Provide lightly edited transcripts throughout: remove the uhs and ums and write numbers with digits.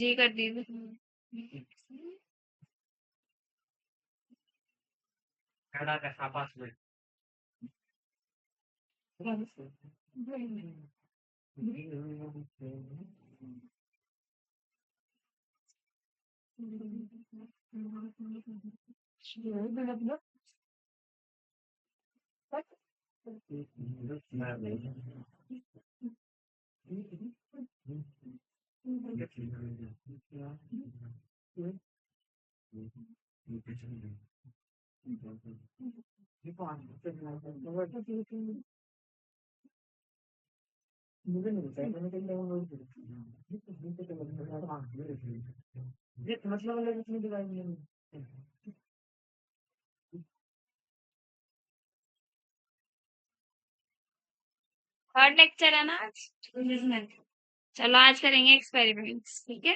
जी कर दीजिए। Third lecture है ना आज? चलो आज करेंगे एक्सपेरिमेंट्स, ठीक है।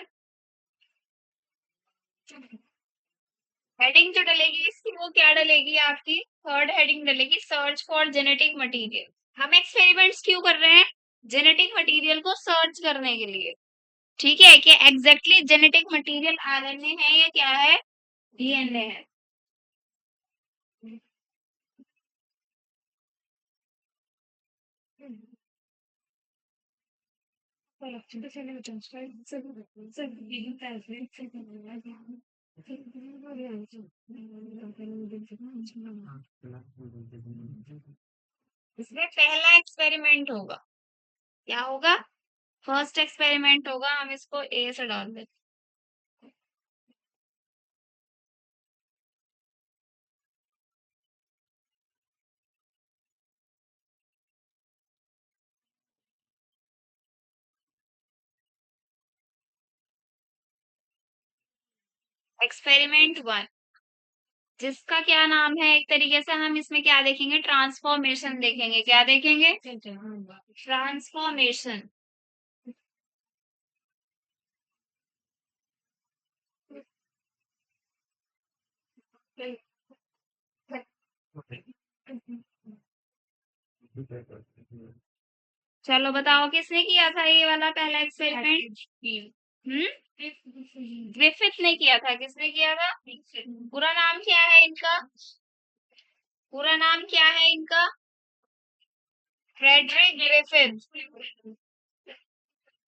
हेडिंग जो डलेगी इसकी वो क्या डलेगी आपकी? थर्ड हेडिंग डलेगी सर्च फॉर जेनेटिक मटेरियल। हम एक्सपेरिमेंट्स क्यों कर रहे हैं? जेनेटिक मटेरियल को सर्च करने के लिए, ठीक है, कि एग्जैक्टली जेनेटिक मटेरियल आरएनए है या क्या है, डीएनए है। इसमें पहला एक्सपेरिमेंट होगा, क्या होगा? फर्स्ट एक्सपेरिमेंट होगा, हम इसको ए से डाल देते। एक्सपेरिमेंट 1, जिसका क्या नाम है, एक तरीके से हम इसमें क्या देखेंगे, ट्रांसफॉर्मेशन देखेंगे। क्या देखेंगे? ट्रांसफॉर्मेशन। चलो बताओ किसने किया था ये वाला पहला एक्सपेरिमेंट? ग्रिफिथ ने किया था। किसने किया था? पूरा नाम क्या है इनका? पूरा नाम क्या है इनका? Frederick Griffith.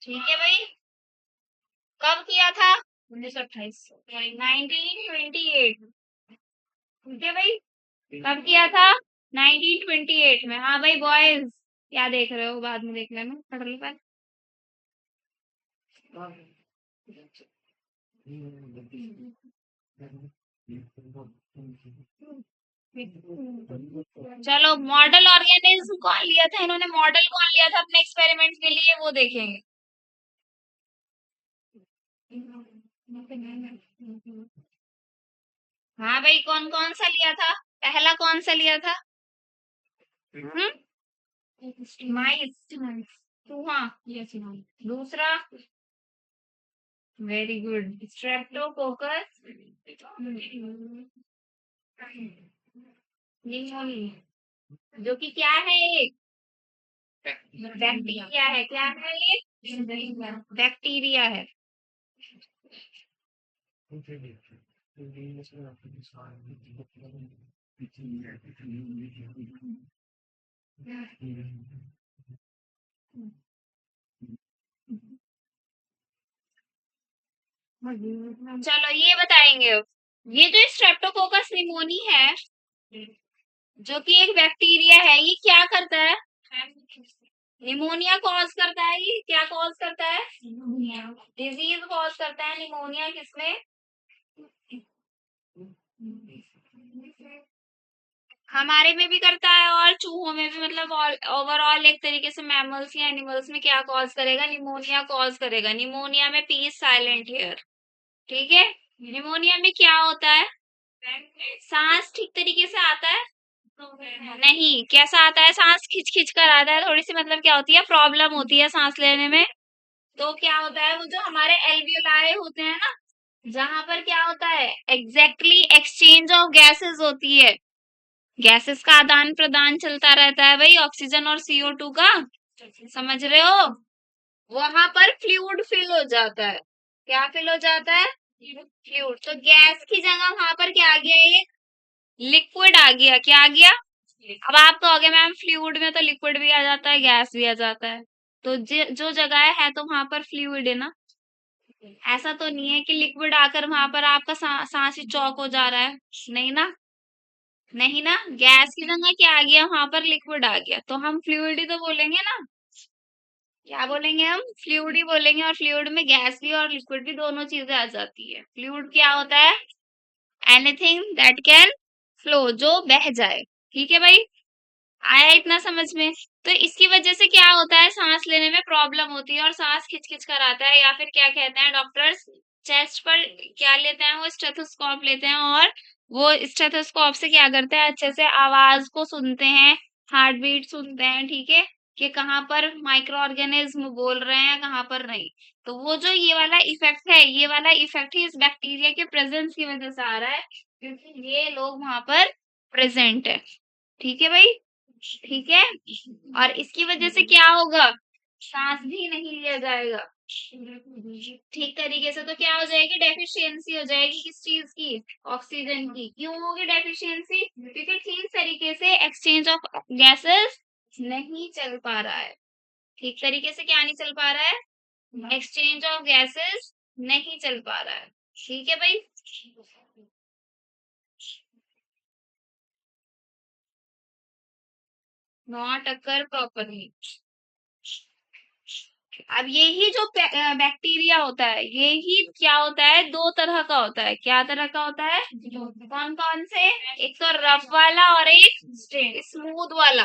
ठीक है भाई। कब किया था? 1928, 1928। ठीक है भाई। कब किया था? 1928 में। हाँ भाई बॉयज, क्या देख रहे हो? बाद में देख लेना, पढ़ लो पहले। चलो मॉडल ऑर्गेनिज्म कौन लिया था इन्होंने? मॉडल कौन लिया था अपने एक्सपेरिमेंट के लिए, वो देखेंगे। हाँ भाई, कौन कौन सा लिया था? पहला कौन सा लिया था? माइस, चूहा। दूसरा, वेरी गुड, स्ट्रेप्टोकोकस निमोनिया, जो कि क्या है? एक बैक्टीरिया है। क्या है ये? बैक्टीरिया है। चलो ये बताएंगे अब। ये जो स्ट्रेप्टोकोकस निमोनी है, जो कि एक बैक्टीरिया है, ये क्या करता है? निमोनिया कॉज करता है। ये क्या कॉज करता है? डिजीज कॉज करता है निमोनिया। किसमें? हमारे में भी करता है और चूहों में भी, मतलब ओवरऑल एक तरीके से मैमल्स या एनिमल्स में क्या कॉज करेगा? निमोनिया कॉज करेगा। निमोनिया में पी साइलेंट हियर, ठीक है। निमोनिया में क्या होता है? सांस ठीक तरीके से आता है? नहीं। कैसा आता है? सांस खिंच खिंच कर आता है थोड़ी सी, मतलब क्या होती है, प्रॉब्लम होती है सांस लेने में। तो क्या होता है, वो जो हमारे एल्वियोलाई होते हैं ना, जहां पर क्या होता है, एग्जैक्टली एक्सचेंज ऑफ गैसेस होती है, गैसेस का आदान प्रदान चलता रहता है भाई, ऑक्सीजन और CO2 का। समझ रहे हो? वहां पर फ्लूइड फिल हो जाता है। क्या फिल हो जाता है? फ्लूइड। तो गैस की जगह वहां पर क्या आ गया? एक लिक्विड आ गया। क्या आ गया? अब आप कहोगे मैम फ्लूइड में तो लिक्विड भी आ जाता है, गैस भी आ जाता है। तो जो जगह है तो वहां पर फ्लूइड है ना। ऐसा तो नहीं है कि लिक्विड आकर वहां पर आपका सांस ही चौक हो जा रहा है। नहीं ना। नहीं ना, गैस की जगह क्या आ गया? वहां पर लिक्विड आ गया, तो हम फ्लूइड ही तो बोलेंगे ना। क्या बोलेंगे? हम फ्लूइड ही बोलेंगे। और फ्लूइड में गैस भी और लिक्विड भी दोनों चीजें आ जाती है। फ्लूइड क्या होता है? एनीथिंग दैट कैन फ्लो, जो बह जाए। ठीक है भाई, आया इतना समझ में? तो इसकी वजह से क्या होता है? सांस लेने में प्रॉब्लम होती है और सांस खिंच खिंच कर आता है, या फिर क्या कहते हैं डॉक्टर्स, चेस्ट पर क्या लेते हैं? वो स्टेथोस्कोप लेते हैं, और वो स्टेथोस्कोप से क्या करते हैं? अच्छे से आवाज को सुनते हैं, हार्ट बीट सुनते हैं, ठीक है, कि कहाँ पर माइक्रो ऑर्गेनिज्म बोल रहे हैं, कहाँ पर नहीं। तो वो जो ये वाला इफेक्ट है, ये वाला इफेक्ट ही इस बैक्टीरिया के प्रेजेंस की वजह से आ रहा है, क्योंकि ये लोग वहां पर प्रेजेंट है। ठीक है भाई, ठीक है। और इसकी वजह से क्या होगा? सांस भी नहीं लिया जाएगा ठीक तरीके से। तो क्या हो जाएगी? डेफिशिएंसी हो जाएगी। किस चीज की? ऑक्सीजन की। क्यों होगी डेफिशिएंसी? क्योंकि ठीक तरीके से एक्सचेंज ऑफ गैसेस नहीं चल पा रहा है। ठीक तरीके से क्या नहीं चल पा रहा है? एक्सचेंज ऑफ गैसेस नहीं चल पा रहा है। ठीक है भाई। Not occur properly. अब यही जो बैक्टीरिया होता है, यही क्या होता है? दो तरह का होता है। क्या तरह का होता है? कौन कौन से? एक तो रफ वाला और एक स्मूथ वाला।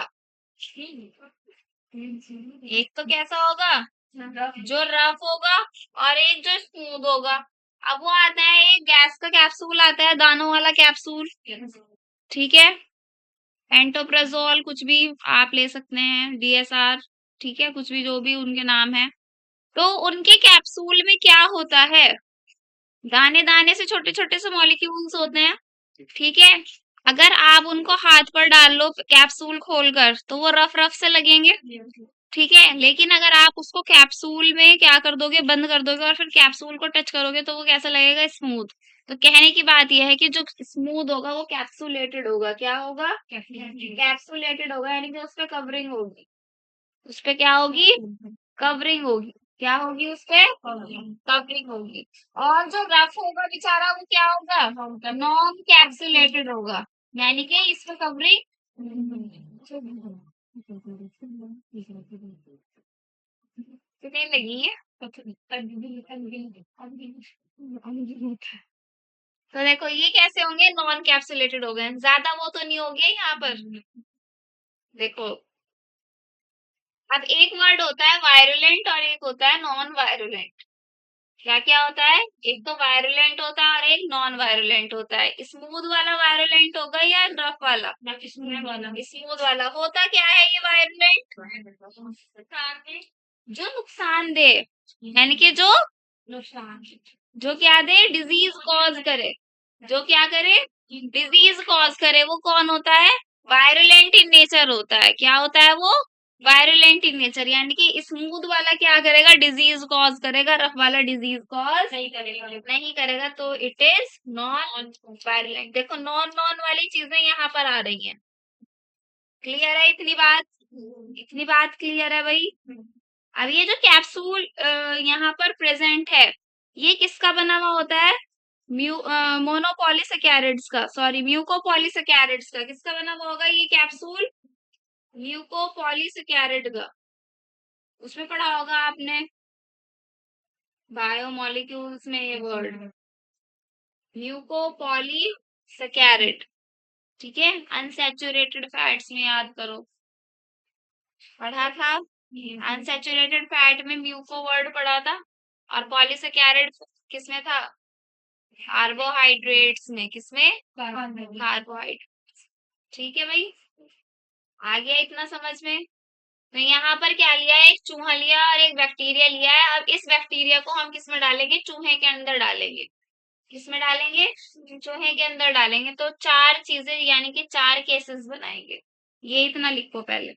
एक तो कैसा होगा? जो रफ होगा, और एक जो स्मूथ होगा। अब वो आता है, एक गैस का कैप्सूल आता है, दानों वाला कैप्सूल। ठीक है, पेंटोप्राजोल कुछ भी आप ले सकते हैं, डीएसआर, ठीक है, कुछ भी जो भी उनके नाम है। तो उनके कैप्सूल में क्या होता है? दाने दाने से छोटे छोटे से मॉलिक्यूल्स होते हैं। ठीक है, अगर आप उनको हाथ पर डाल लो कैप्सूल खोलकर, तो वो रफ रफ से लगेंगे। ठीक है, लेकिन अगर आप उसको कैप्सूल में क्या कर दोगे? बंद कर दोगे, और फिर कैप्सूल को टच करोगे, तो वो कैसा लगेगा? स्मूथ। तो कहने की बात यह है कि जो स्मूथ होगा वो कैप्सूलेटेड होगा। क्या होगा? कैप्सूलेटेड होगा, यानी कि उस पर कवरिंग होगी। उस पे क्या होगी? कवरिंग होगी। क्या होगी? उस पे कवरिंग होगी। और जो रफ होगा बेचारा, वो क्या होगा? नॉन कैप्सुलेटेड होगा, यानी कि इस पे कवरिंग। कितनी लगी है? तो देखो ये कैसे होंगे? नॉन कैप्सुलेटेड हो गए, ज्यादा वो तो नहीं हो गया यहाँ पर। देखो, अब एक वर्ड होता है वायरुलेंट और एक होता है नॉन वायरुलेंट। क्या क्या होता है? एक तो वायरुलेंट होता है और एक नॉन वायरुलेंट होता है। स्मूथ वाला वायरुलेंट होगा या रफ वाला? स्मूथ वाला। स्मूथ वाला होता क्या है ये वायरुलेंट? जो नुकसानदेह, यानी कि जो नुकसान, जो क्या दे? डिजीज कॉज करे। जो क्या करे? डिजीज कॉज करे। वो कौन होता है? वायरुलेंट इन नेचर होता है। क्या होता है वो? वायरुलेंट इन नेचर, यानी कि स्मूथ वाला क्या करेगा? डिजीज कॉज करेगा, रफ वाला डिजीज कॉज नहीं करेगा। तो इट इज नॉन वायरुलेंट। देखो नॉन नॉन वाली चीजें यहाँ पर आ रही हैं। क्लियर है इतनी बात? इतनी बात क्लियर है भाई? अब ये जो कैप्सूल यहाँ पर प्रेजेंट है, ये किसका बना हुआ होता है? मोनोपॉलीसेकेरिड्स का, सॉरी म्यूकोपॉलीसेकेरिड्स का। किसका बना हुआ होगा ये कैप्सूल? म्यूकोपॉलीसेकेरिड का। उसमें पढ़ा होगा आपने बायोमोलिक्यूल्स में ये वर्ड, म्यूकोपॉलीसेकेरिड। ठीक है, अनसैचुरेटेड फैट्स में याद करो, पढ़ा था। अनसैचुरेटेड फैट में म्यूको वर्ड पढ़ा था, और पॉलीसेकेरिड किसमें था? कार्बोहाइड्रेट्स में। किसमें? कार्बोहाइड्रेट। ठीक है भाई, आ गया इतना समझ में? तो यहाँ पर क्या लिया है? एक चूहा लिया और एक बैक्टीरिया लिया है। अब इस बैक्टीरिया को हम किस में डालेंगे? चूहे के अंदर डालेंगे। किस में डालेंगे? चूहे के अंदर डालेंगे। तो चार चीजें, यानी कि चार केसेस बनाएंगे। ये इतना लिखो पहले।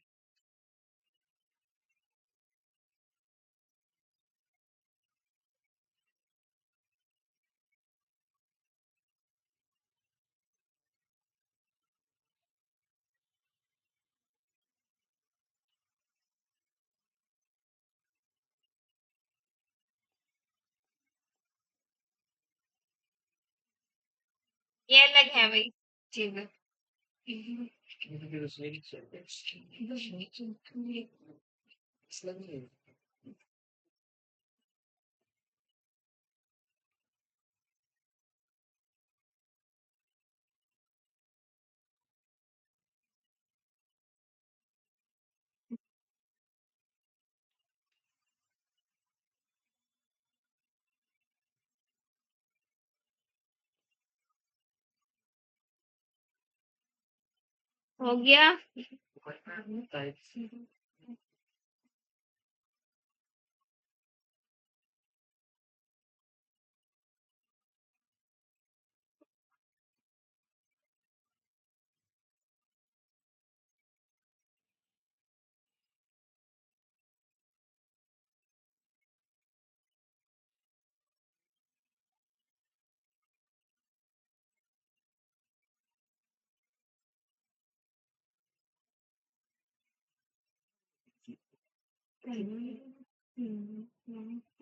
ये अलग है भाई चीज। हो गया।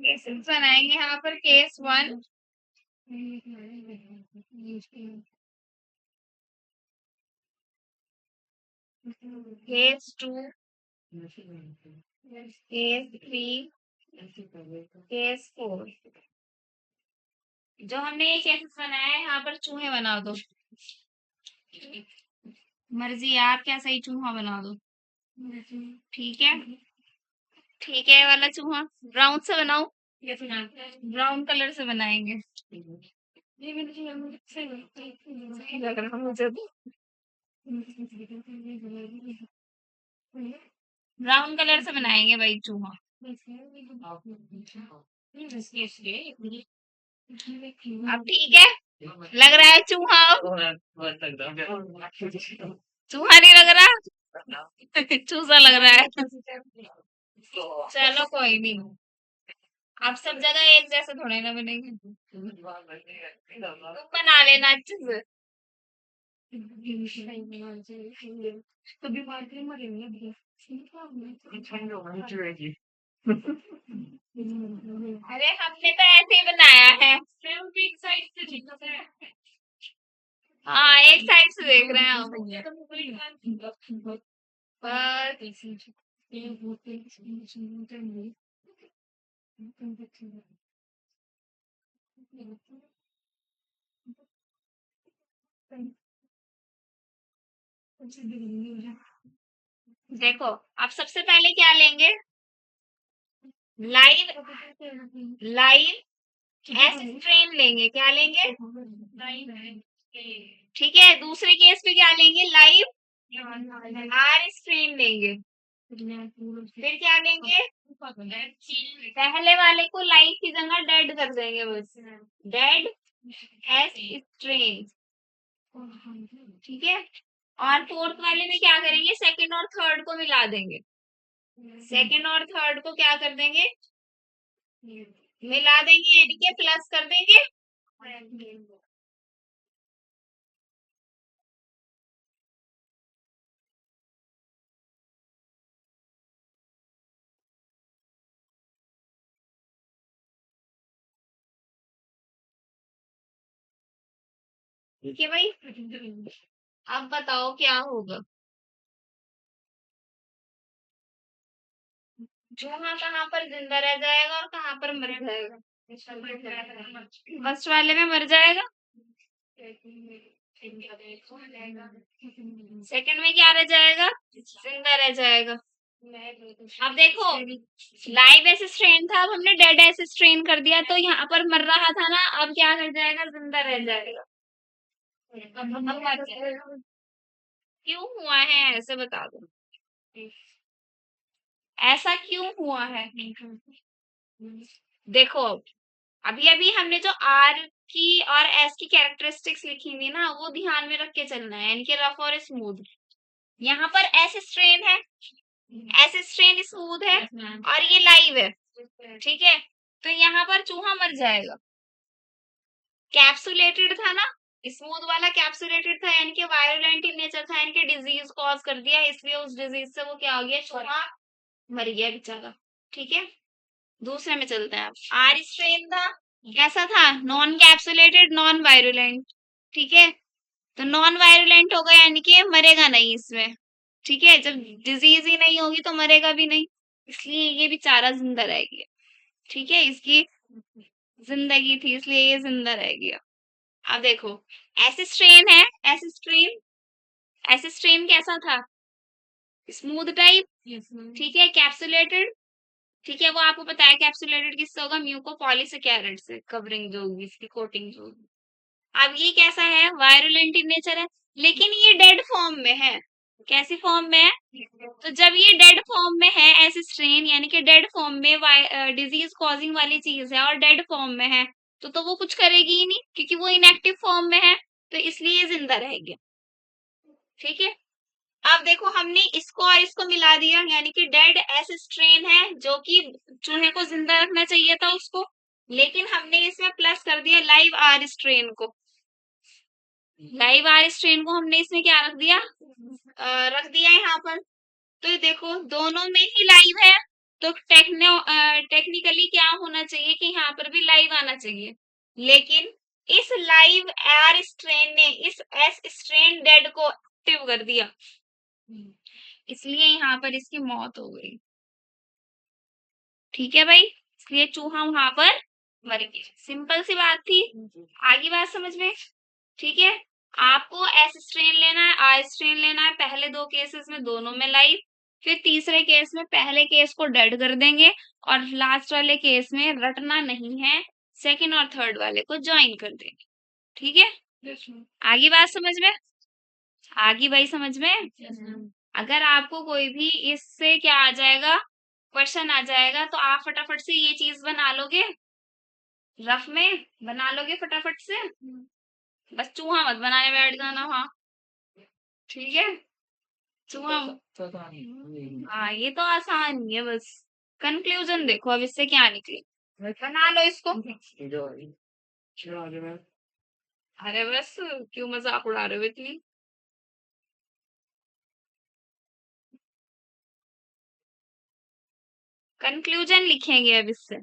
केसेस बनाएंगे यहाँ पर केस 1, केस 2, केस 3, केस 4। जो हमने ये केसेस बनाया है यहाँ पर चूहे बना दो। मर्जी है, आप क्या सही चूहा बना दो। ठीक है, ठीक है, ये वाला चूहा ब्राउन से बनाओ। ब्राउन कलर से बनाएंगे। सही लग रहा मुझे तो। ब्राउन कलर से बनाएंगे भाई चूहा। अब ठीक है, लग रहा है चूहा अब? चूहा नहीं लग रहा। चूसा लग रहा है। चलो कोई नहीं, अब सब जगह एक जैसे थोड़े ना बनेंगे। तुम बना लेना अच्छे से। अरे हमने तो ऐसे ही बनाया है। हाँ, एक साइड से देख रहे हैं हम। बस देखो, अब सबसे पहले क्या लेंगे? लाइन, लाइन एस स्ट्रेन लेंगे। क्या लेंगे? ठीक है, दूसरे केस पे क्या लेंगे? लाइव आर स्ट्रेन लेंगे। फिर क्या लेंगे? पहले वाले को लाइव की जगह डेड कर देंगे बस। Dead S strain. ठीक है, और फोर्थ वाले में क्या करेंगे? सेकंड और थर्ड को मिला देंगे। सेकंड और थर्ड को क्या कर देंगे? मिला देंगे, यानी कि प्लस कर देंगे। ठीक है भाई, अब बताओ क्या होगा? चूहा कहाँ पर जिंदा रह जाएगा और कहाँ पर मर जाएगा? फर्स्ट वाले में मर जाएगा। सेकंड में क्या रह जाएगा? जिंदा रह जाएगा। अब देखो, लाइव ऐसे स्ट्रेन था, अब हमने डेड ऐसे स्ट्रेन कर दिया, तो यहाँ पर मर रहा था ना, अब क्या कर जाएगा? जिंदा रह जाएगा। अब मर जाएगा। क्यों हुआ है ऐसे बता दो, ऐसा क्यों हुआ है? देखो, अभी अभी हमने जो आर की और एस की कैरेक्टरिस्टिक्स लिखी थी ना, वो ध्यान में रख के चलना है, यानी कि रफ और स्मूथ। यहाँ पर एस स्ट्रेन है, एस स्ट्रेन स्मूथ है, और ये लाइव है। ठीक है, तो यहाँ पर चूहा मर जाएगा। कैप्सुलेटेड था ना, स्मूथ वाला कैप्सुलेटेड था, यानी कि वायरोलेंट इन नेचर था, यानी कि डिजीज कॉज कर दिया, इसलिए उस डिजीज से वो क्या हो गया? चूहा मर गया बेचारा। ठीक है, दूसरे में चलते हैं। अब आर स्ट्रेन था, कैसा था? Non capsulated, non virulent. ठीक है, तो नॉन वायरुलेंट होगा यानी कि मरेगा नहीं इसमें। ठीक है, जब डिजीज ही नहीं होगी तो मरेगा भी नहीं, इसलिए ये बेचारा जिंदा रह गया। ठीक है, इसकी जिंदगी थी इसलिए ये जिंदा रह गया। अब देखो, ऐसे स्ट्रेन है, ऐसे स्ट्रेन, ऐसे स्ट्रेन कैसा था, स्मूथ टाइप। ठीक है, कैप्सुलेटेड। ठीक है, वो आपको पता है कैप्सुलेटेड किससे होगा, म्यूकोपॉलीसेकेराइड से कवरिंग जो होगी, इसकी कोटिंग जो होगी। अब ये कैसा है, वायरुलेंट इन नेचर है, लेकिन ये डेड फॉर्म में है। कैसी फॉर्म में है, तो जब ये डेड फॉर्म में है ऐसे स्ट्रेन, यानी कि डेड फॉर्म में डिजीज कॉजिंग वाली चीज है और डेड फॉर्म में है, तो वो कुछ करेगी ही नहीं क्योंकि वो इनएक्टिव फॉर्म में है, तो इसलिए ये जिंदा रहेगी। ठीक है, अब देखो हमने इसको और इसको मिला दिया, यानी कि डेड एस स्ट्रेन है जो कि चूहे को जिंदा रखना चाहिए था उसको, लेकिन हमने इसमें प्लस कर दिया लाइव आर स्ट्रेन को। लाइव आर स्ट्रेन को हमने इसमें क्या रख दिया, रख दिया यहाँ पर। तो ये देखो दोनों में ही लाइव है, तो टेक्निकली क्या होना चाहिए कि यहाँ पर भी लाइव आना चाहिए, लेकिन इस लाइव आर स्ट्रेन ने इस एस स्ट्रेन डेड को एक्टिव कर दिया, इसलिए यहाँ पर इसकी मौत हो गई। ठीक है भाई, इसलिए चूहा वहां पर मर गया। सिंपल सी बात थी, आगे बात समझ में। ठीक है, आपको एस स्ट्रेन लेना है, आर स्ट्रेन लेना है, पहले दो केसेस में दोनों में लाइव, फिर तीसरे केस में पहले केस को डेड कर देंगे और लास्ट वाले केस में रटना नहीं है, सेकंड और थर्ड वाले को ज्वाइन कर देंगे। ठीक है, आगे बात समझ में, आगे भाई समझ में। अगर आपको कोई भी इससे क्या आ जाएगा, क्वेश्चन आ जाएगा, तो आप फटाफट से ये चीज बना लोगे, रफ में बना लोगे फटाफट से, बस चूहा मत बनाने बैठ जाना वहां। ठीक है, चूहा, हाँ ये तो आसान ही है, बस कंक्लूजन देखो अब इससे क्या निकले, बना लो इसको। अरे बस, क्यों मजाक उड़ा रहे हो इतनी। कंक्लूजन लिखेंगे अब इससे।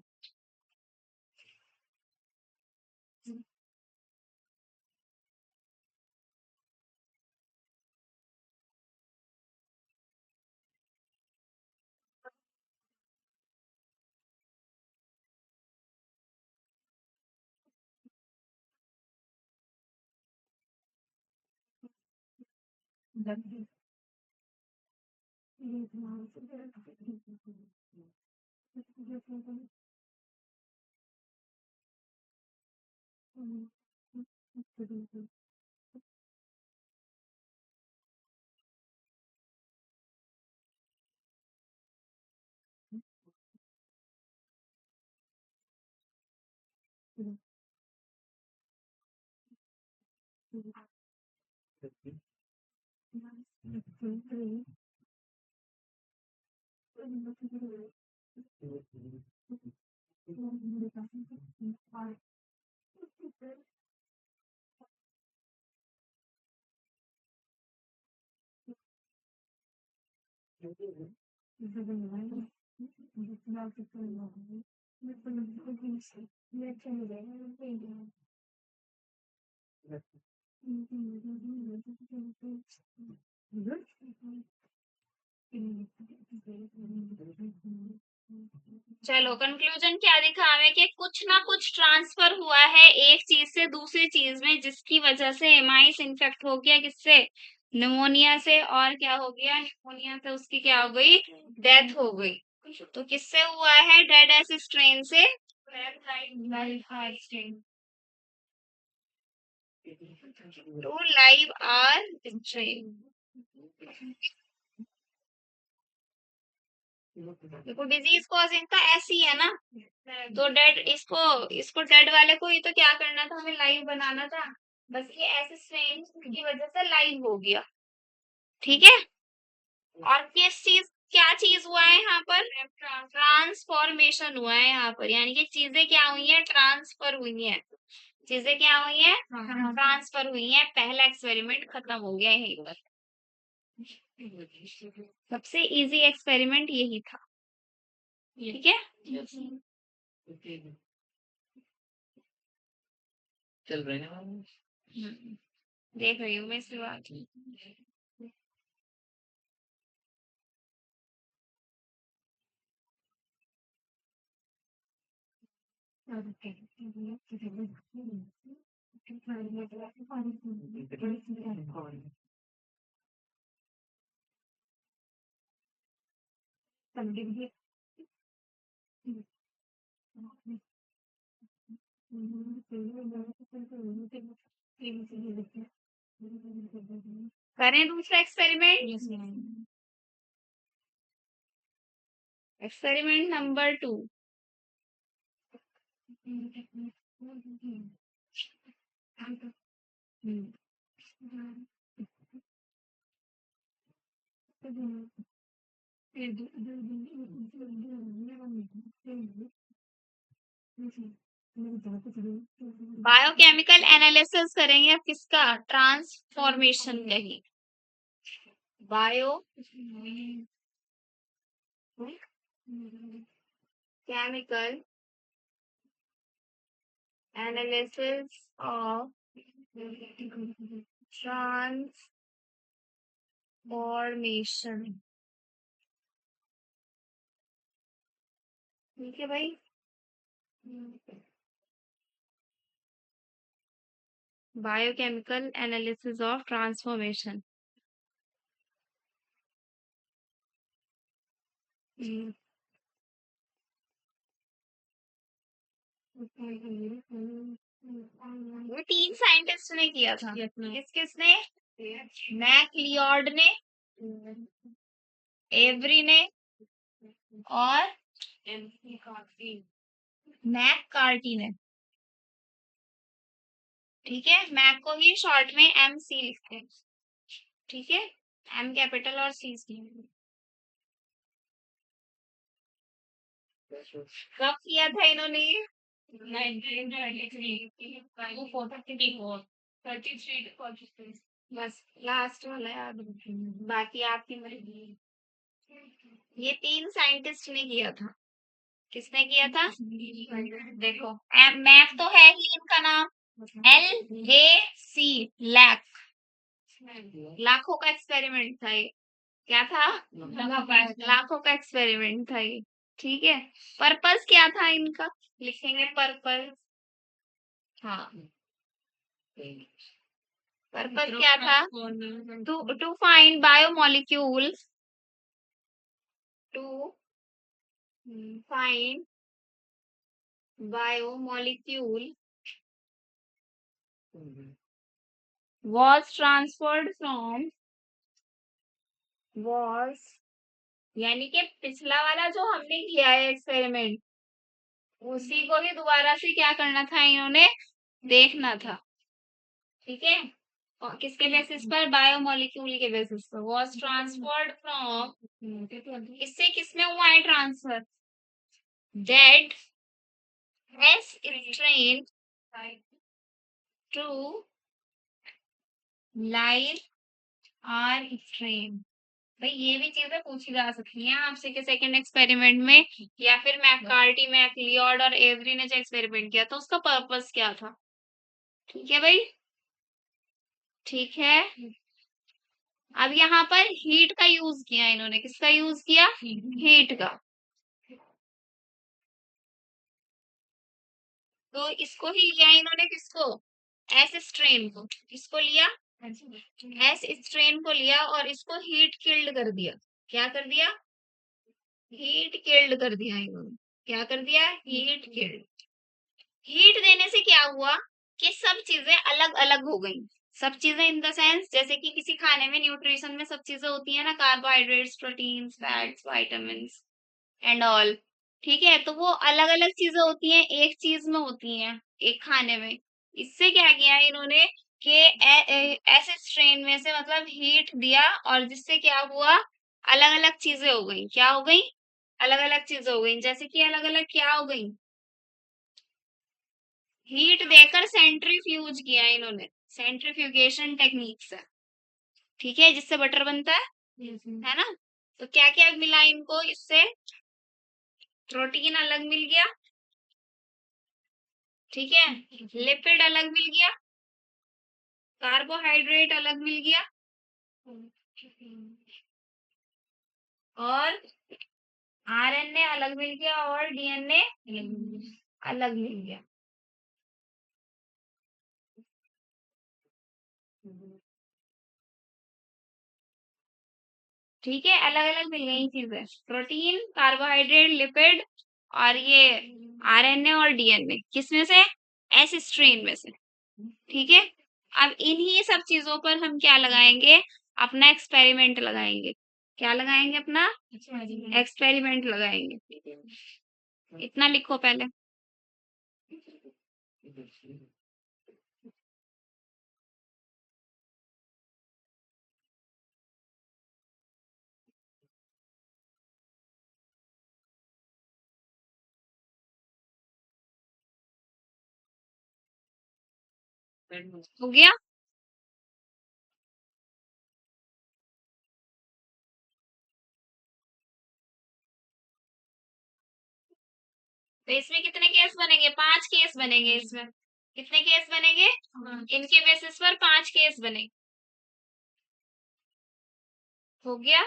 चलो कंक्लूजन क्या दिखा हमें कि कुछ ना कुछ ट्रांसफर हुआ है एक चीज से दूसरी चीज में, जिसकी वजह से एमाइस इन्फेक्ट हो गया, किससे, निमोनिया से, और क्या हो गया, निमोनिया से उसकी क्या हो गई, डेथ हो गई। तो किससे हुआ है, डेड एस स्ट्रेन से, टू लाइव आर स्ट्रेन। देखो डिजीज कॉजिंग तो ऐसी है ना, तो डेड इसको इसको डेड वाले को ही तो क्या करना था, हमें लाइव बनाना था, बस ये ऐसे स्ट्रेन की वजह से लाइव हो गया। ठीक है, और किस चीज, क्या चीज हुआ है यहाँ पर, ट्रांसफॉर्मेशन हुआ है यहाँ पर, यानी कि चीजें क्या हुई है, ट्रांसफर हुई है, चीजें क्या हुई है, ट्रांसफर हुई है, पहला एक्सपेरिमेंट खत्म हो गया यहीं पर। सबसे इजी एक्सपेरिमेंट यही था। ठीक है, चल रहे हैं। देख रही हूँ मैं इस बात। करें दूसरा experiment. Experiment number 2। Biochemical analysis करेंगे अब किसका, ट्रांसफॉर्मेशन का ही। Bio chemical analysis of transformation. ठीक है भाई। Biochemical analysis of transformation. वो 3 साइंटिस्ट ने किया था। किस किसने, मैक लियोर्ड ने, एवरी ने और मैक कार्टी ने। ठीक है, मैक को ही शॉर्ट में MC लिखते हैं। ठीक है, M कैपिटल और C स्मॉल। कब किया था इन्होंने ये, 1933। बस लास्ट वाला याद रखिए, बाकी आपकी मर्जी। ये 3 साइंटिस्ट ने किया था। किसने किया था, देखो मैक तो है ही इनका नाम, LAC, लैक, लाखों का एक्सपेरिमेंट था ये। क्या था, लाखों का एक्सपेरिमेंट था ये। ठीक है, पर्पस क्या था इनका, लिखेंगे पर्पस। हाँ, पर्पस क्या था, to find biomolecule, to find biomolecule was transferred from, was यानी कि पिछला वाला जो हमने किया है एक्सपेरिमेंट, उसी को भी दोबारा से क्या करना था इन्होंने, देखना था। ठीक है, और किसके बेसिस पर, बायोमोलिक्यूल के बेसिस पर। was transferred from, इससे किसमें हुआ है transfer, dead S strain to live R strain। भाई ये भी चीजें पूछी जा सकती हैं आपसे कि सेकंड एक्सपेरिमेंट में, या फिर मैककार्टी, मैकलियोड और एवरी ने जो एक्सपेरिमेंट किया था उसका पर्पस क्या था। ठीक है भाई, ठीक है। अब यहाँ पर हीट का यूज किया इन्होंने, किसका यूज किया, हीट का। तो इसको ही लिया इन्होंने, किसको, एस स्ट्रेन को। किसको लिया, एस स्ट्रेन को लिया और इसको हीट किल्ड कर दिया। क्या कर दिया, हीट किल्ड कर दिया इन्होंने। क्या कर दिया, हीट किल्ड। हीट देने से क्या हुआ कि सब चीजें अलग अलग हो गई। सब चीजें इन द सेंस, जैसे कि किसी खाने में, न्यूट्रिशन में सब चीजें होती है ना, carbohydrates, proteins, fats, vitamin and all. ठीक है, तो वो अलग अलग चीजें होती हैं, एक चीज में होती हैं, एक खाने में। इससे क्या किया इन्होंने कि ऐसे स्ट्रेन में से मतलब हीट दिया, और जिससे क्या हुआ, अलग अलग चीजें हो गई। क्या हो गई, अलग अलग चीजें हो गई। जैसे कि अलग अलग क्या हो गई, हीट देकर सेंट्रीफ्यूज किया इन्होंने, सेंट्रीफ्यूगेशन टेक्निक से। ठीक है, जिससे बटर बनता है ना। तो क्या क्या मिला इनको इससे, प्रोटीन अलग मिल गया, ठीक है, लिपिड अलग मिल गया, कार्बोहाइड्रेट अलग मिल गया और आरएनए अलग मिल गया और डीएनए अलग मिल गया। ठीक है, अलग अलग मिल गई चीजें, प्रोटीन, कार्बोहाइड्रेट, लिपिड और ये आरएनए और डीएनए, किसमें से? एस स्ट्रेन में से। ठीक है, अब इन्हीं सब चीजों पर हम क्या लगाएंगे? अपना एक्सपेरिमेंट लगाएंगे। क्या लगाएंगे? अपना एक्सपेरिमेंट लगाएंगे। इतना लिखो पहले। हो गया? तो इसमें कितने केस बनेंगे? 5 केस बनेंगे इसमें। कितने केस बनेंगे? इनके बेसिस पर 5 केस बने। हो गया?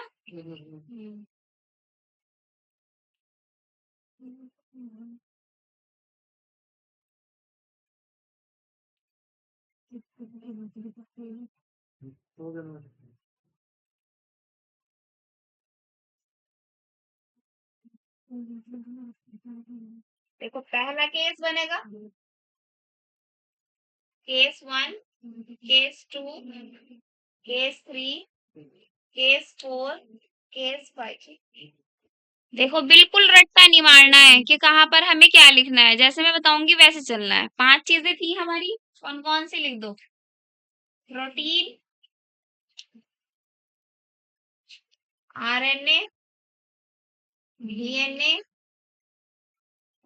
देखो, पहला केस बनेगा case 1, case 2, case 3, case 4, case 5। देखो, बिल्कुल रट्टा नहीं मारना है कि कहाँ पर हमें क्या लिखना है, जैसे मैं बताऊंगी वैसे चलना है। 5 चीजें थी हमारी, कौन कौन सी लिख दो? प्रोटीन, आरएनए, डीएनए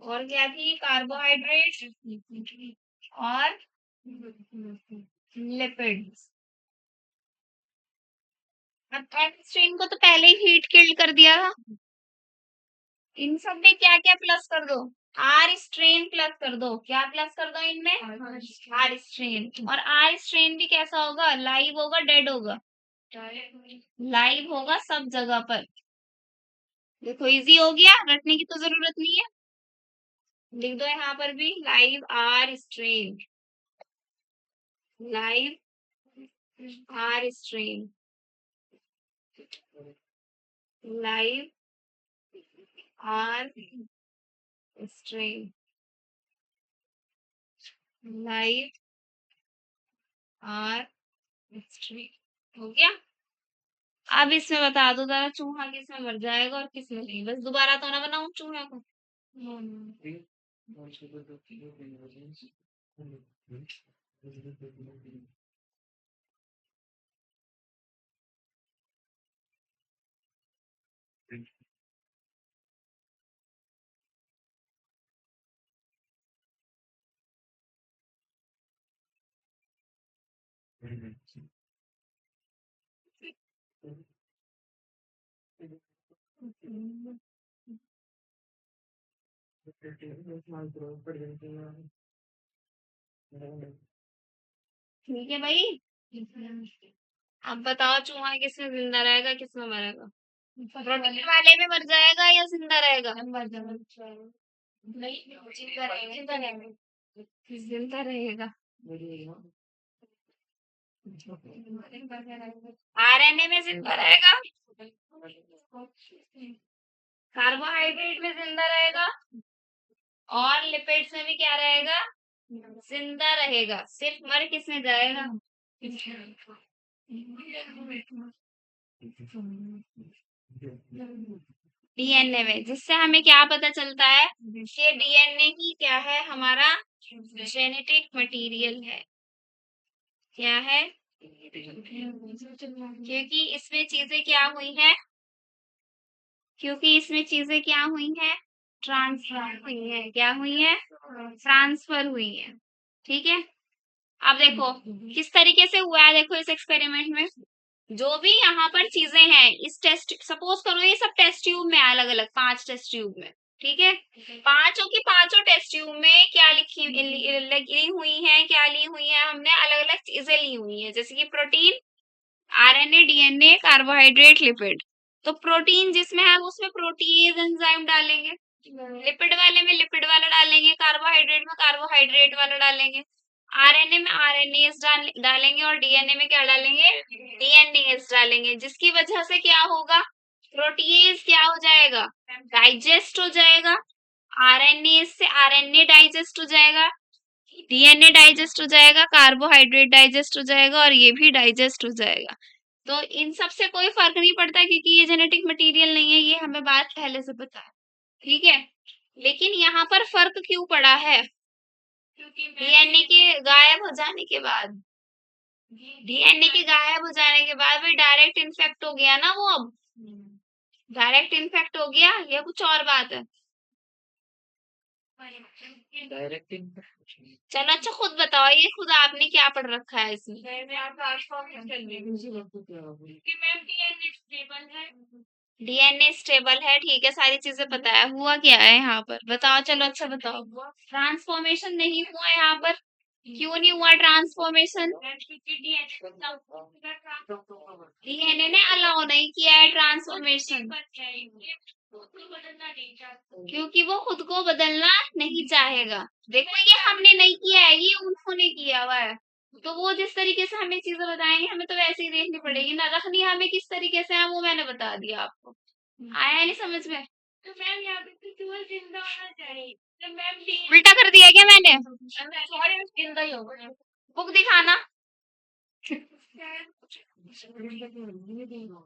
और क्या थी? कार्बोहाइड्रेट और लिपिड। अब एल्स्ट्रीन को तो पहले ही हीट किल्ड कर दिया था। इन सब में क्या क्या प्लस कर दो? आर स्ट्रेन प्लस कर दो। क्या प्लस कर दो इनमें? R strain. और आर स्ट्रेन भी कैसा होगा? लाइव होगा, डेड होगा? लाइव होगा सब जगह पर। देखो, इजी हो गया, रटने की तो जरूरत नहीं है। लिख दो यहाँ पर भी live R strain, live R strain, live R strain, live R strain. हो गया? अब इसमें बता दो जरा, चूहा किसमें मर जाएगा और किसमें नहीं? बस दोबारा तो ना बनाऊं चूहे को। ठीक है भाई, अब बताओ चूहा किसमें जिंदा रहेगा, किसमें मरेगा? प्रोटीन वाले में मर जाएगा या जिंदा रहेगा? नहीं, जिंदा रहेगा, जिंदा रहेगा, जिंदा रहेगा। आरएनए में जिंदा रहेगा, कार्बोहाइड्रेट में जिंदा रहेगा और लिपिड्स में भी क्या रहेगा? जिंदा रहेगा। सिर्फ मर किसमें जाएगा? डीएनए में। जिससे हमें क्या पता चलता है कि डीएनए ही क्या है? हमारा जेनेटिक मटेरियल है। क्या है? क्योंकि इसमें चीजें क्या हुई हैं? क्योंकि इसमें चीजें क्या हुई हैं? ट्रांसफर हुई है। क्या हुई है? ट्रांसफर हुई है। ठीक है, अब देखो किस तरीके से हुआ है। देखो, इस एक्सपेरिमेंट में जो भी यहाँ पर चीजें हैं, इस टेस्ट, सपोज करो ये सब टेस्ट ट्यूब में अलग अलग 5 टेस्ट ट्यूब में, ठीक है। पांचों की पांचों टेस्ट ट्यूब में क्या लगी हुई है, क्या ली हुई है हमने, अलग अलग चीजें ली हुई है, जैसे कि protein, RNA, DNA, carbohydrate, lipid. तो प्रोटीन जिसमें है उसमें प्रोटीज एंजाइम डालेंगे, लिपिड वाले में लिपिड वाला डालेंगे, कार्बोहाइड्रेट में कार्बोहाइड्रेट वाला डालेंगे, आरएनए में आरएनएस डालेंगे, और डीएनए में क्या डालेंगे, डीएनएस डालेंगे, जिसकी वजह से क्या होगा, प्रोटीज क्या हो जाएगा, डाइजेस्ट हो जाएगा, आरएनए से आरएनए डाइजेस्ट हो जाएगा, डीएनए डाइजेस्ट हो जाएगा, कार्बोहाइड्रेट डाइजेस्ट हो जाएगा, और ये भी डाइजेस्ट हो जाएगा। तो इन सब से कोई फर्क नहीं पड़ता, क्योंकि ये जेनेटिक मटेरियल नहीं है, ये हमें बात पहले से पता है। ठीक है। लेकिन यहाँ पर फर्क क्यों पड़ा है, डीएनए के गायब हो जाने के बाद, डीएनए के गायब हो जाने के बाद भी डायरेक्ट इन्फेक्ट हो गया ना वो, अब डायरेक्ट इन्फेक्ट हो गया, या कुछ और बात है। डायरेक्ट चलो अच्छा, खुद बताओ, ये खुद आपने क्या पढ़ रखा है इसमें। डीएनए स्टेबल है, ठीक है, सारी चीजें पता है, हुआ क्या है यहाँ पर, बताओ, चलो अच्छा बताओ। ट्रांसफॉर्मेशन नहीं हुआ यहाँ पर, क्यों नहीं हुआ ट्रांसफॉर्मेशन, डीएनए ने अलाउ नहीं किया है ट्रांसफॉर्मेशन, क्योंकि वो खुद को बदलना नहीं चाहेगा। देखो, ये हमने नहीं किया है, ये उन्होंने किया हुआ है। तो वो जिस तरीके से हमें चीजें बताएंगे, हमें तो वैसे ही देखनी पड़ेगी ना, रखनी हमें किस तरीके से है वो मैंने बता दिया आपको। आया नहीं समझ में। तो मैम यहाँ पे तो केवल जिंदा होना चाहिए, तो मैम उल्टा कर दिया क्या मैंने, जिंदा ही होगा, बुक दिखाना।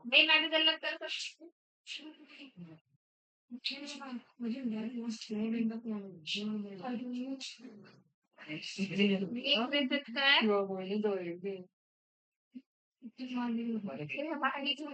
नहीं, मैं भी गलत कर सकती हूँ। एक विजिट का है, फिर हमारी जो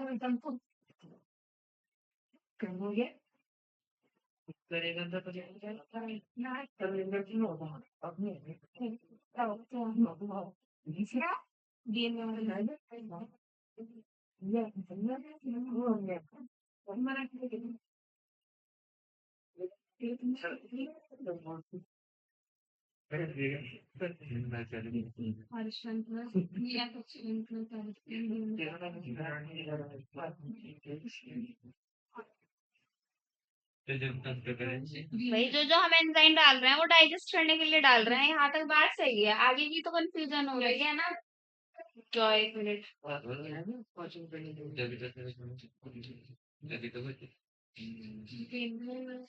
भाई, जो हम एंजाइम डाल रहे हैं वो डाइजेस्ट करने के लिए डाल रहे हैं, यहाँ तक बात सही है, आगे की तो कंफ्यूजन हो रही है ना। तो एक मिनट,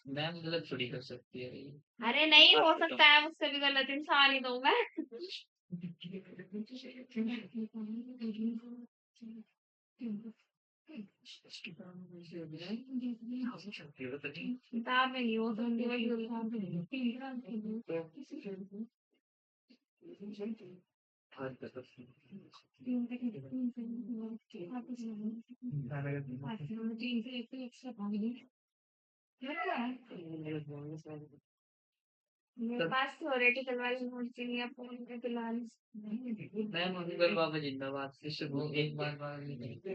मैम गलत थोड़ी कर सकती है। अरे नहीं हो सकता है, मुझसे भी गलत इंसान ही तो मैं। किताब में नहीं हो सकती, वही मेरे पास थ्योरेटिकल वाली नोट्स नहीं है फोन पे फिलहाल। मैम गूगल बाबा जिंदाबाद फिर से एक बार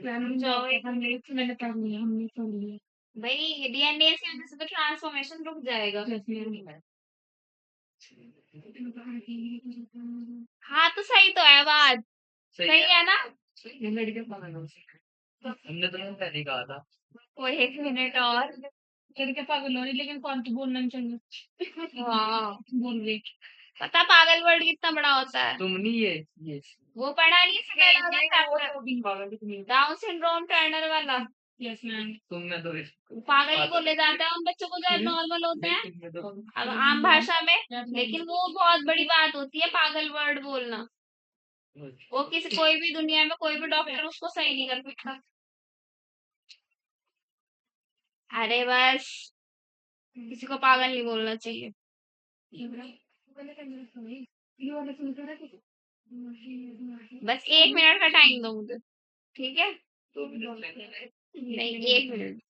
मैम जाओ, एक मैंने पढ़ लिया, हमने पढ़ लिया भाई, डीएनए की वजह से तो ट्रांसफॉर्मेशन रुक जाएगा। हाँ, तो सही तो है बात, सही है ना। हमने तो पहले ही कहा था। वो एक मिनट और, लड़के पागल हो रही, लेकिन कौन तो बोलना नहीं चाहिए। हाँ, बोल रही, पता पागल वर्ड कितना बड़ा होता है। तुम नहीं ये वो पढ़ा नहीं है, डाउन सिंड्रोम, टर्नर वाला। Yes ma'am. तुमने तो पागल ही बोले जाते हैं उन बच्चों को जो नॉर्मल होते हैं अब आम भाषा में, लेकिन वो बहुत बड़ी बात होती है पागल वर्ड बोलना। वो किसी कोई भी दुनिया में कोई भी डॉक्टर उसको सही नहीं कर सकता। अरे बस, किसी को पागल नहीं बोलना चाहिए। बस एक मिनट का टाइम दो मुझे, ठीक है। नहीं, एक मिनट।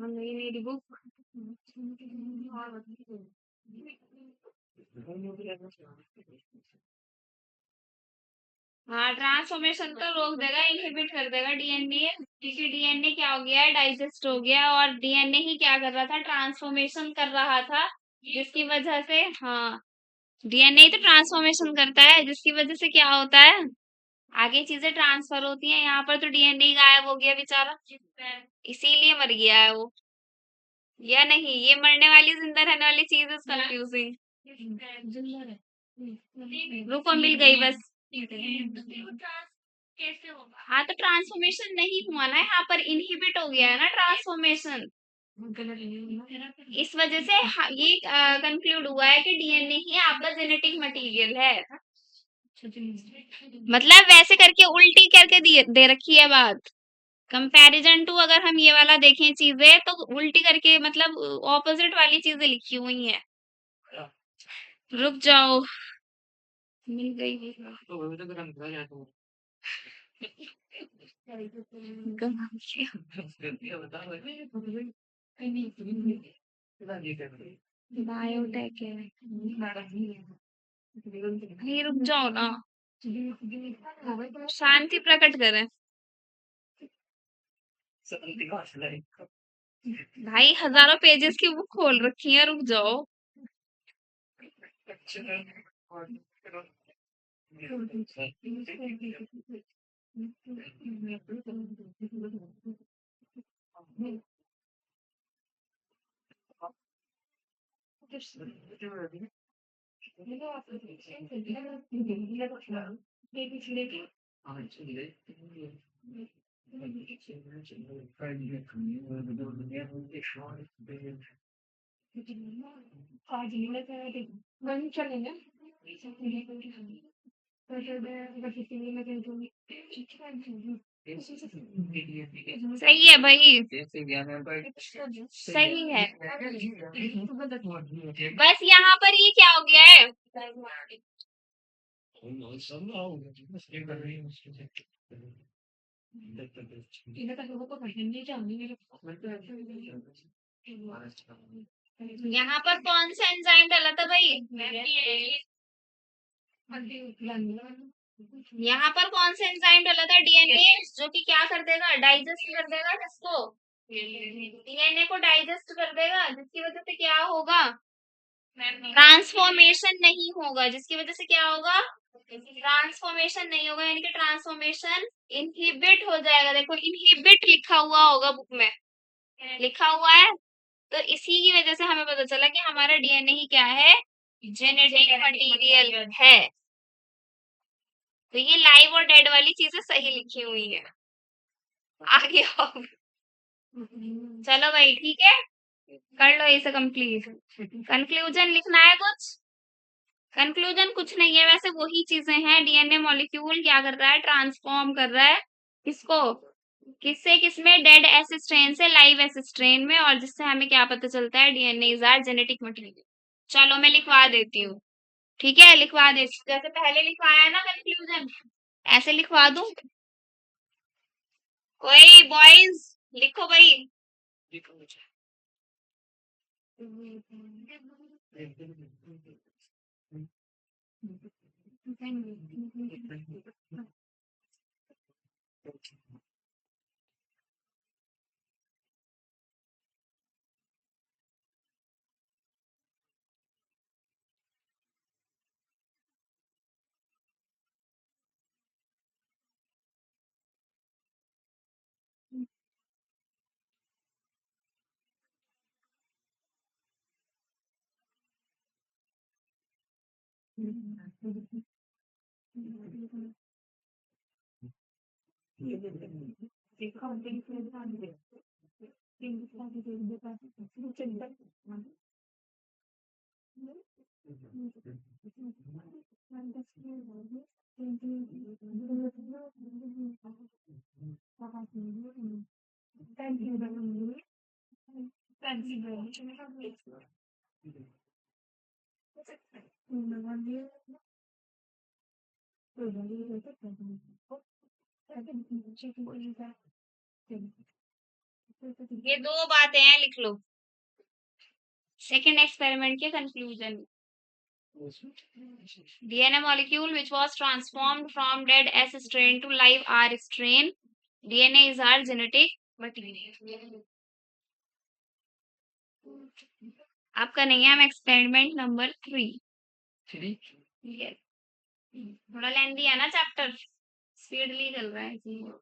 नहीं, मेरी बुक हाँ, ट्रांसफॉर्मेशन तो रोक देगा, इनहिबिट कर देगा डीएनए, क्योंकि डीएनए क्या हो गया है, डाइजेस्ट हो गया, और डीएनए ही क्या कर रहा था, ट्रांसफॉर्मेशन कर रहा था, जिसकी वजह से, हाँ, डीएनए ही तो ट्रांसफॉर्मेशन करता है, जिसकी वजह से क्या होता है, आगे चीजें ट्रांसफर होती हैं। यहाँ पर तो डीएनए ही गायब हो गया बेचारा, इसीलिए मर गया है वो, या नहीं, ये मरने वाली जिंदा रहने वाली चीज इज कंफ्यूजिंग। रुको, मिल गई बस। हाँ, तो ट्रांसफॉर्मेशन नहीं हुआ ना, यहाँ पर इनहिबिट हो गया है ना ट्रांसफॉर्मेशन, इस वजह से ये कंक्लूड हुआ है कि डीएनए ही आपका जेनेटिक मटेरियल है। मतलब वैसे करके उल्टी करके दे रखी है बात, कंपैरिजन टू अगर हम ये वाला देखें चीजें, तो उल्टी करके मतलब ऑपोजिट वाली चीजें लिखी हुई हैं। रुक जाओ, मिल गई। बायोटेक है, नहीं, रुक जाओ ना, शांति प्रकट करें। भाई हजारों पेजेस की बुक खोल रखी है, रुक जाओ। सही है भाई, सही है। बस यहाँ पर ये क्या हो गया है, यहाँ पर कौन सा एंजाइम डाला था भाई, यहाँ पर कौन सा एंजाइम डाला था, डीएनए, जो कि क्या कर देगा, डाइजेस्ट कर देगा किसको, डीएनए को डाइजेस्ट कर देगा, जिसकी वजह से क्या होगा, ट्रांसफॉर्मेशन नहीं होगा, जिसकी वजह से क्या होगा, ट्रांसफॉर्मेशन नहीं होगा, यानी कि ट्रांसफॉर्मेशन इनहिबिट हो जाएगा। देखो, इनहिबिट लिखा हुआ होगा बुक में, लिखा हुआ है, तो इसी की वजह से हमें पता चला कि हमारा डीएनए ही क्या है, जेनेटिक मटेरियल है। तो ये लाइव और डेड वाली चीजें सही लिखी हुई है। आगे आओ, चलो भाई, ठीक है, कर लो इसे कंप्लीट। कंक्लूजन लिखना है कुछ, कंक्लूजन कुछ नहीं है, वैसे वही चीजें हैं, डीएनए मॉलिक्यूल क्या कर रहा है, ट्रांसफॉर्म कर रहा है किसको, किससे किसमें, डेड एस स्ट्रेन से लाइव एस स्ट्रेन में, और जिससे हमें क्या पता चलता है, DNA is our genetic material. चलो मैं लिखवा देती हूँ, ठीक है, लिखवा देती हूँ, जैसे पहले लिखवाया है ना कंक्लूजन, ऐसे लिखवा दूं। कोई बॉयज लिखो भाई। ये दो बातें हैं, लिख लो। सेकेंड एक्सपेरिमेंट के conclusion, DNA molecule which was transformed from dead S strain to live R strain. DNA is our genetic material. अब करेंगे हम एक्सपेरिमेंट नंबर 3। yes. थोड़ा लेंदी है ना चैप्टर, स्पीडली चल रहा है इसलिए।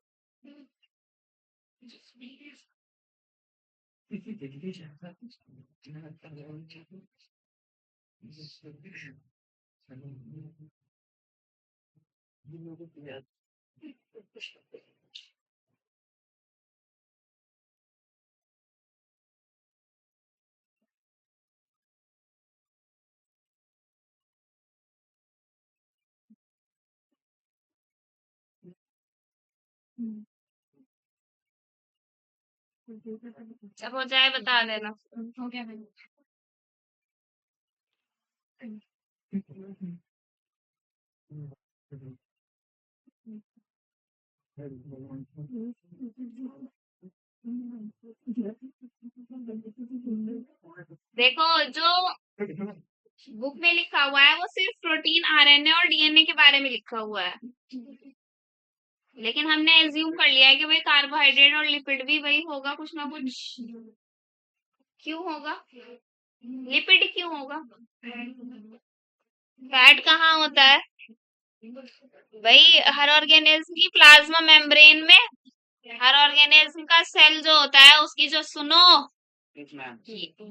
जब हो जाए बता देना। हो गया मैंने। देखो जो बुक में लिखा हुआ है वो सिर्फ प्रोटीन, आरएनए और डीएनए के बारे में लिखा हुआ है, लेकिन हमने एज्यूम कर लिया है कि भाई कार्बोहाइड्रेट और लिपिड भी वही होगा, कुछ ना कुछ। क्यों होगा? लिपिड क्यों होगा? फैट कहाँ होता है भाई? हर ऑर्गेनिज्म की प्लाज्मा मेम्ब्रेन में, हर ऑर्गेनिज्म का सेल जो होता है उसकी जो, सुनो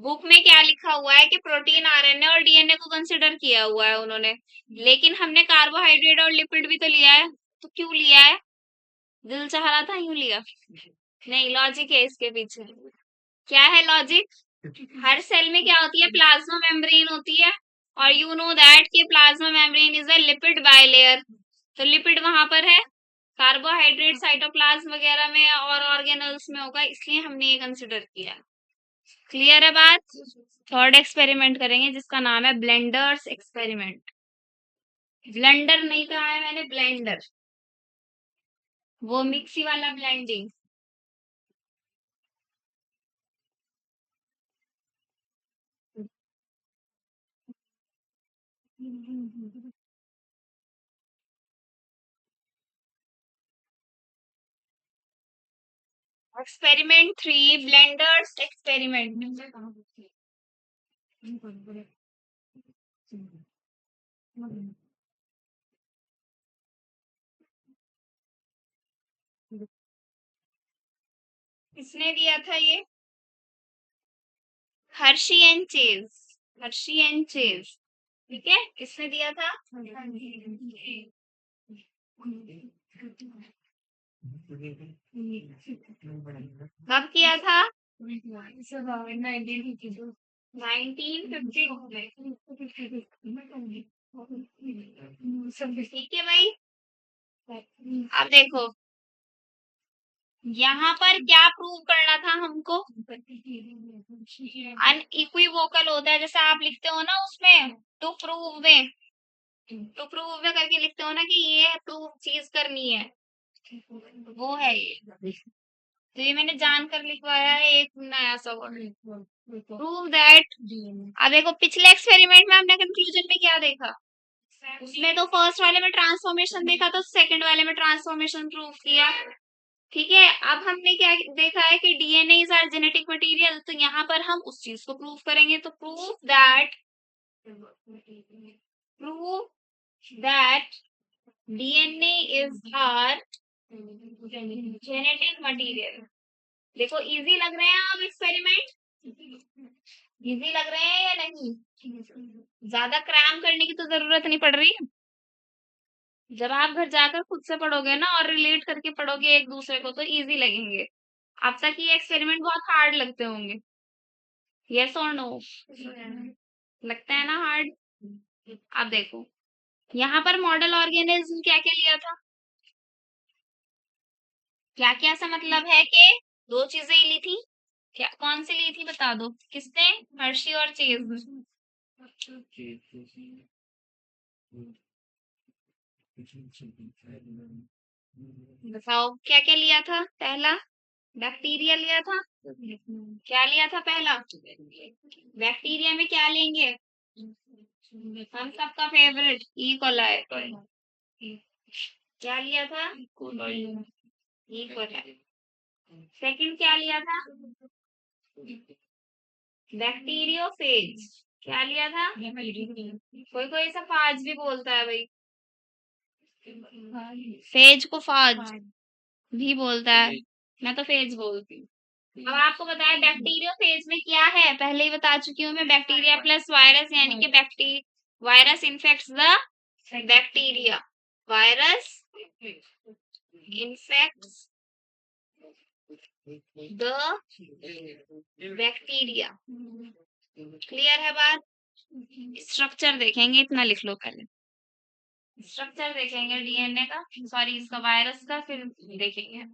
बुक में क्या लिखा हुआ है कि प्रोटीन, आरएनए और डीएनए को कंसिडर किया हुआ है उन्होंने, लेकिन हमने कार्बोहाइड्रेट और लिपिड भी तो लिया है। तो क्यों लिया है? दिल चाह रहा था यूं लिया? नहीं, लॉजिक है इसके पीछे। क्या है लॉजिक? हर सेल में क्या होती है? प्लाज्मा मेम्ब्रेन होती है, और यू नो दैट कि plasma membrane is a lipid bilayer. तो लिपिड वहां पर है, कार्बोहाइड्रेट साइटोप्लाज्म वगैरह में और ऑर्गेनल्स में होगा, इसलिए हमने ये कंसिडर किया। क्लियर है बात? थर्ड एक्सपेरिमेंट करेंगे जिसका नाम है ब्लेंडर्स एक्सपेरिमेंट। ब्लेंडर नहीं कहा है मैंने, ब्लेंडर, वो मिक्सी वाला ब्लेंडिंग। Experiment 3, blenders experiment. किसने दिया था ये? Hershey and chase, Hershey and chase, ठीक है, किसने दिया था? कब किया था? 1952 में। ठीक है भाई, अब देखो यहाँ पर क्या प्रूव करना था हमको? अनइक्विवोकल होता है, जैसे आप लिखते हो ना उसमें, टू प्रूव में, टू प्रूव में करके लिखते हो ना कि ये प्रूव चीज करनी है, वो है ये। तो ये मैंने जानकर लिखवाया है एक नया सा वर्ड, प्रूव दैट। अब देखो पिछले एक्सपेरिमेंट में हमने कंक्लूजन में क्या देखा? उसमें तो फर्स्ट वाले में ट्रांसफॉर्मेशन देखा, तो सेकंड वाले में ट्रांसफॉर्मेशन प्रूव किया। ठीक है, अब हमने क्या देखा है कि DNA is our genetic material, तो यहाँ पर हम उस चीज को प्रूव करेंगे। तो prove that DNA is our genetic material. देखो इजी लग रहे हैं अब एक्सपेरिमेंट? इजी लग रहे हैं या नहीं? ज्यादा क्रैम करने की तो जरूरत नहीं पड़ रही है। जब आप घर जाकर खुद से पढ़ोगे ना और रिलेट करके पढ़ोगे एक दूसरे को, तो इजी लगेंगे। अब तक ये एक्सपेरिमेंट बहुत हार्ड लगते होंगे, यस और नो? लगता है ना हार्ड? अब देखो यहाँ पर मॉडल ऑर्गेनिज्म क्या क्या लिया था? क्या क्या सा मतलब है कि दो चीजें ही ली थी। क्या, कौन सी ली थी बता दो, किसने? हर्षी और चेज। बताओ क्या क्या लिया था? पहला बैक्टीरिया लिया था। क्या लिया था पहला? बैक्टीरिया में क्या लेंगे? हम सबका फेवरेट ई कोलाई। क्या लिया था? E coli. सेकंड क्या लिया था? बैक्टीरियोफेज। क्या लिया था? कोई कोई इसे फाज भी बोलता है भाई। फेज को फाज भी बोलता है। मैं तो फेज बोलती हूँ। अब आपको बताया बैक्टीरियोफेज में क्या है, पहले ही बता चुकी हूँ मैं। बैक्टीरिया प्लस वायरस यानी कि virus infects the bacteria. Virus infects the bacteria. Clear है बात? स्ट्रक्चर देखेंगे, इतना लिख लो पहले। स्ट्रक्चर देखेंगे डीएनए का, सॉरी इसका वायरस का, फिर देखेंगे।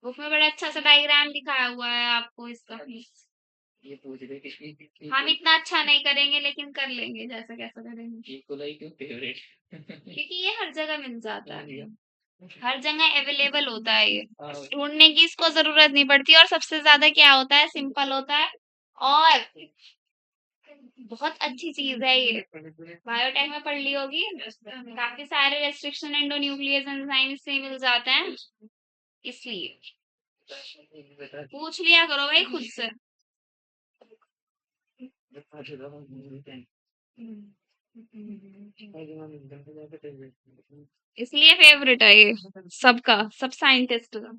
बुक में बड़ा अच्छा सा डायग्राम दिखाया हुआ है आपको इसका। ये पूछ रहे कि हम इतना अच्छा नहीं करेंगे लेकिन कर लेंगे जैसा कैसा करेंगे, इकोलाई क्यों फेवरेट? क्योंकि ये हर जगह मिल जाता है, हर जगह अवेलेबल होता है। ये ढूंढने की इसको जरूरत नहीं पड़ती, और सबसे ज्यादा क्या होता है, सिंपल होता है, और बहुत अच्छी चीज है ये। बायोटेक में पढ़ ली होगी, काफी सारे रेस्ट्रिक्शन एंडोन्यूक्लियस एंजाइम से मिल जाते हैं, इसलिए पूछ लिया करो भाई खुद से। इसलिए फेवरेट है ये सबका, सब साइंटिस्ट का।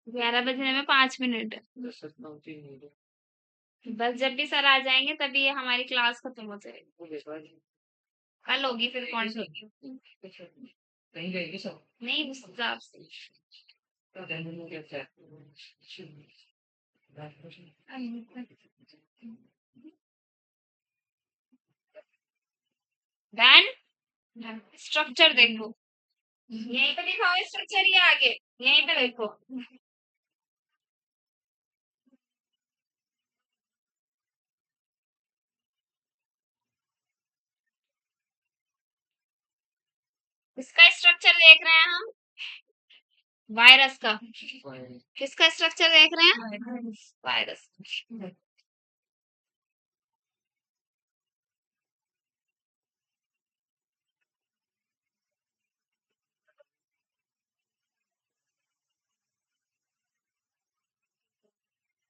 ग्यारह बजने में 5 मिनट है। बस जब भी सर आ जाएंगे तभी ये हमारी क्लास खत्म हो जाएगी। कल होगी फिर कंटिन्यू। कहीं गए सब? नहीं उस हिसाब से। देन स्ट्रक्चर देखो, यहीं पे लिखा हुआ स्ट्रक्चर, ये आगे यहीं पे देखो। इसका स्ट्रक्चर देख रहे हैं हम, वायरस का। किसका स्ट्रक्चर देख रहे हैं? वायरस।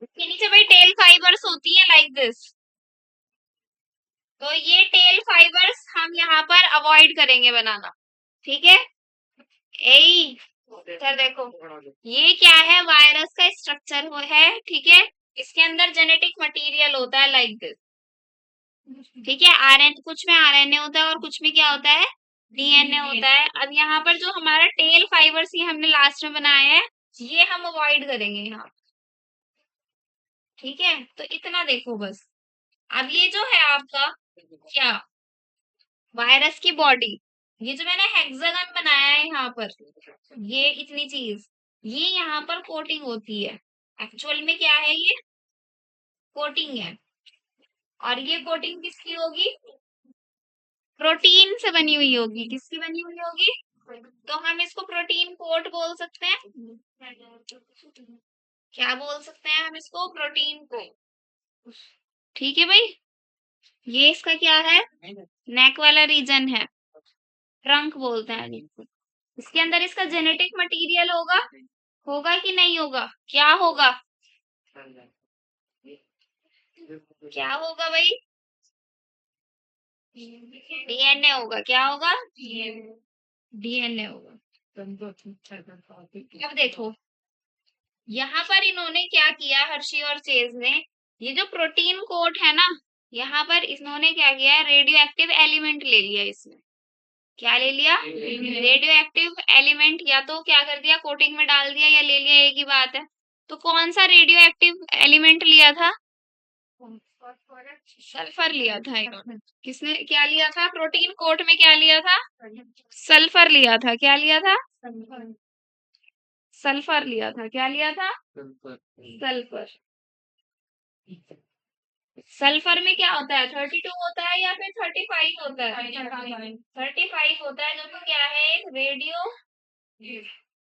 इसके नीचे भाई टेल फाइबर्स होती है लाइक दिस, तो ये टेल फाइबर्स हम यहाँ पर अवॉइड करेंगे बनाना, ठीक है। ए सर देखो, ये क्या है, वायरस का स्ट्रक्चर है, ठीक है। इसके अंदर जेनेटिक मटेरियल होता है लाइक दिस, ठीक है। आरएन कुछ में आरएनए होता है और कुछ में क्या होता है, डीएनए होता है। अब यहाँ पर जो हमारा टेल फाइबर्स ये हमने लास्ट में बनाया है, ये हम अवॉइड करेंगे यहाँ, ठीक है। तो इतना देखो बस। अब ये जो है आपका क्या, वायरस की बॉडी, ये जो मैंने हेक्सागन बनाया है यहाँ पर, ये इतनी चीज, ये यहाँ पर कोटिंग होती है। एक्चुअल में क्या है, ये कोटिंग है। और ये कोटिंग किसकी होगी, प्रोटीन से बनी हुई होगी। किसकी बनी हुई होगी, तो हम इसको प्रोटीन कोट बोल सकते हैं। क्या बोल सकते हैं हम इसको, प्रोटीन कोट, ठीक है भाई। ये इसका क्या है, नेक वाला रीजन है, ट्रंक बोलते हैं जिसको। इसके अंदर इसका जेनेटिक मटेरियल होगा, होगा कि नहीं होगा, क्या होगा, क्या होगा भाई, डीएनए होगा। क्या होगा, डीएनए होगा। अब देखो यहाँ पर इन्होंने क्या किया, हर्षी और चेज ने, ये जो प्रोटीन कोट है ना, यहाँ पर इन्होंने क्या किया, रेडियो एक्टिव एलिमेंट ले लिया इसमें। क्या ले लिया, रेडियो एक्टिव एलिमेंट, या तो क्या कर दिया, कोटिंग में डाल दिया, या ले लिया, एक ही बात है। तो कौन सा रेडियो एक्टिव एलिमेंट लिया था, सल्फर लिया था इन्होंने। किसने क्या लिया था, प्रोटीन कोट में क्या लिया था, सल्फर लिया था। क्या लिया था, सल्फर लिया था। क्या लिया था, सल्फर। सल्फर में क्या होता है, 32 होता है या फिर 35 होता है? 35 होता है, जो कि क्या है, एक रेडियो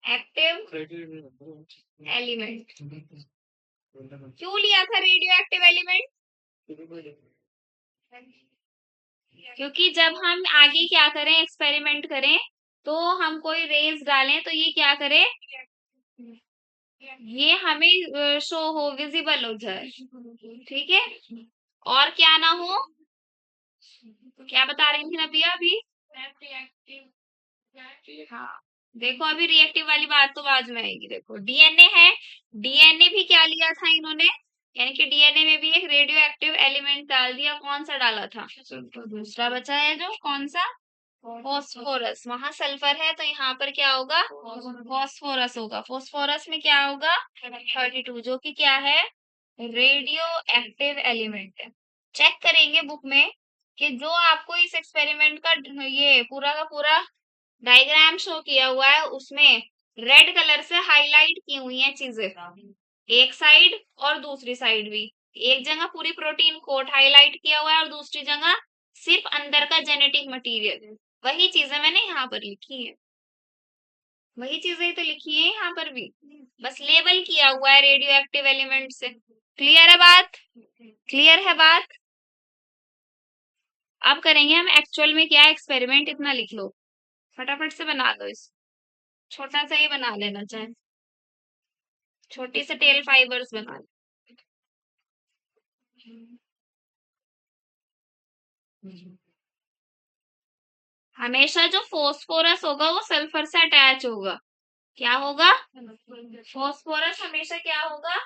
एक्टिव एलिमेंट। क्यों लिया था रेडियो एक्टिव एलिमेंट? क्योंकि जब हम आगे क्या करें, एक्सपेरिमेंट करें, तो हम कोई रेज डालें तो ये क्या करे, ये हमें शो हो, विजिबल हो जाए, ठीक है। और क्या ना हो, क्या बता रही थी ना पिया अभी? हाँ, देखो अभी रिएक्टिव वाली बात तो बाद में आएगी। देखो डीएनए है, डीएनए भी क्या लिया था इन्होंने, यानी कि डीएनए में भी एक रेडियो एक्टिव एलिमेंट डाल दिया। कौन सा डाला था? तो दूसरा बचा है जो, कौन सा? फॉस्फोरस। वहां सल्फर है तो यहाँ पर क्या होगा, फॉस्फोरस होगा। फॉस्फोरस में क्या होगा, 32, जो कि क्या है, रेडियो एक्टिव एलिमेंट है। चेक करेंगे बुक में कि जो आपको इस एक्सपेरिमेंट का ये पूरा का पूरा डायग्राम शो किया हुआ है, उसमें रेड कलर से हाईलाइट की हुई है चीजें, एक साइड और दूसरी साइड भी। एक जगह पूरी प्रोटीन कोट हाईलाइट किया हुआ है और दूसरी जगह सिर्फ अंदर का जेनेटिक मटेरियल। वही चीजें मैंने यहाँ पर लिखी है, वही चीजें तो लिखी है यहाँ पर भी, बस लेबल किया हुआ है रेडियो एक्टिव एलिमेंट से। क्लियर है बात? क्लियर है बात? अब करेंगे हम एक्चुअल में क्या एक्सपेरिमेंट, इतना लिख लो, फटाफट से बना लो इस, छोटा सा ही बना लेना, चाहे छोटी से टेल फाइबर्स बना लो। हमेशा जो फोस्फोरस होगा वो सल्फर से अटैच होगा। क्या होगा? फोस्फोरस हमेशा क्या होगा,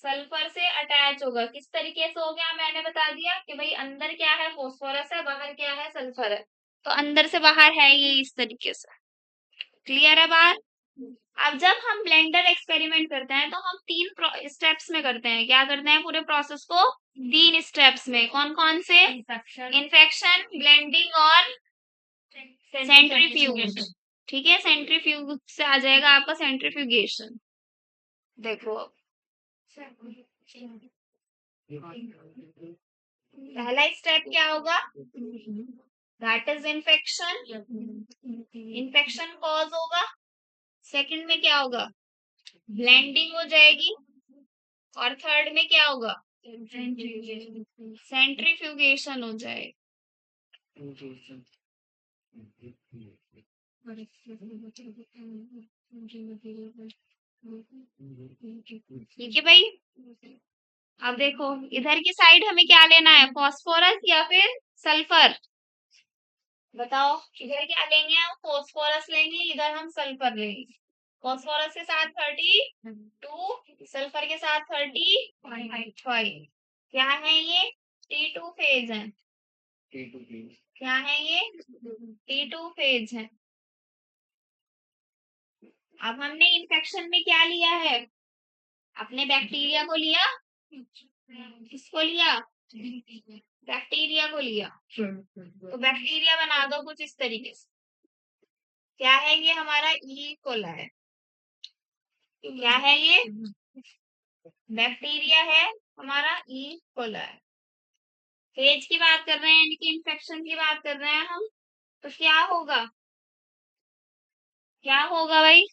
सल्फर से अटैच होगा। किस तरीके से हो गया, मैंने बता दिया कि भाई अंदर क्या है, फोस्फोरस है, बाहर क्या है, सल्फर है, तो अंदर से बाहर है ये इस तरीके से। क्लियर है बात? अब जब हम ब्लेंडर एक्सपेरिमेंट करते हैं तो हम 3 स्टेप्स में करते हैं। क्या करते हैं, पूरे प्रोसेस को 3 स्टेप्स में। कौन कौन से? इन्फेक्शन, ब्लेंडिंग और सेंट्रीफ्यूज। ठीक है, सेंट्रीफ्यूज से आ जाएगा आपका सेंट्रीफ्यूगेशन। देखो पहला स्टेप क्या होगा, that is infection, infection cause होगा। सेकंड में क्या होगा, ब्लेंडिंग हो जाएगी। और थर्ड में क्या होगा, सेंट्रीफ्यूगेशन हो जाएगा। ठीक है भाई। अब देखो इधर की साइड हमें क्या लेना है, फॉस्फोरस या फिर सल्फर? बताओ इधर क्या लेंगे हम, फॉस्फोरस लेंगे, इधर हम सल्फर लेंगे। फॉस्फोरस के साथ 32, सल्फर के साथ 35। क्या है ये, T2 फेज है। क्या है ये, T2 फेज है। अब हमने इन्फेक्शन में क्या लिया है, अपने बैक्टीरिया को लिया, किसको लिया, बैक्टीरिया को लिया। तो बैक्टीरिया बना दो कुछ इस तरीके से। क्या है ये, हमारा ई कोलाई। क्या है ये, बैक्टीरिया है हमारा ई कोलाई। फेज की बात कर रहे हैं, यानी कि इन्फेक्शन की बात कर रहे हैं हम। तो क्या होगा, क्या होगा भाई,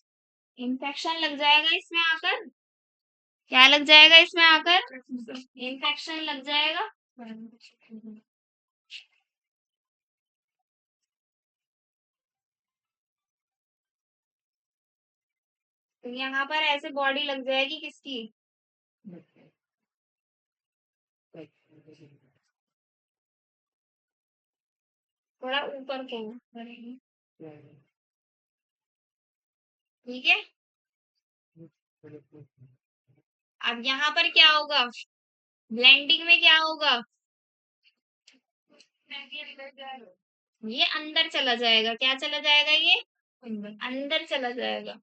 इन्फेक्शन लग जाएगा इसमें आकर। क्या लग जाएगा इसमें आकर, इन्फेक्शन लग जाएगा। तो यहाँ पर ऐसे बॉडी लग जाएगी किसकी, थोड़ा ऊपर को। ठीक है। अब यहाँ पर क्या होगा, ब्लेंडिंग में क्या होगा, ये अंदर चला जाएगा। क्या चला जाएगा ये, अंदर चला जाएगा।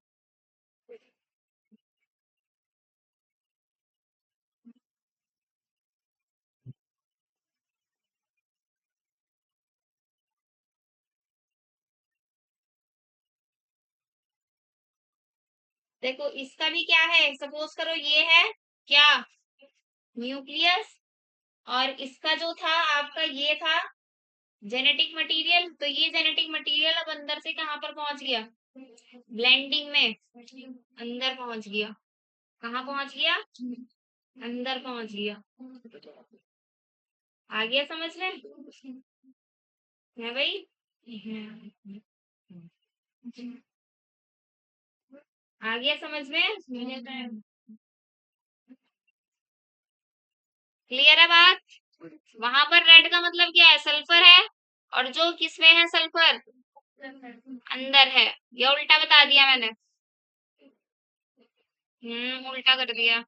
देखो इसका भी क्या है, सपोज करो ये है क्या, न्यूक्लियस, और इसका जो था आपका ये था जेनेटिक मटेरियल, तो ये जेनेटिक मटेरियल अब अंदर से कहाँ पर पहुंच गया, ब्लेंडिंग में अंदर पहुंच गया। कहाँ पहुंच गया, अंदर पहुंच गया। आ गया समझ में है भाई, आ गया समझ में, क्लियर है बात। वहां पर रेड का मतलब क्या है, सल्फर है, और जो किसमें है सल्फर, अंदर है। ये उल्टा बता दिया मैंने, उल्टा कर दिया।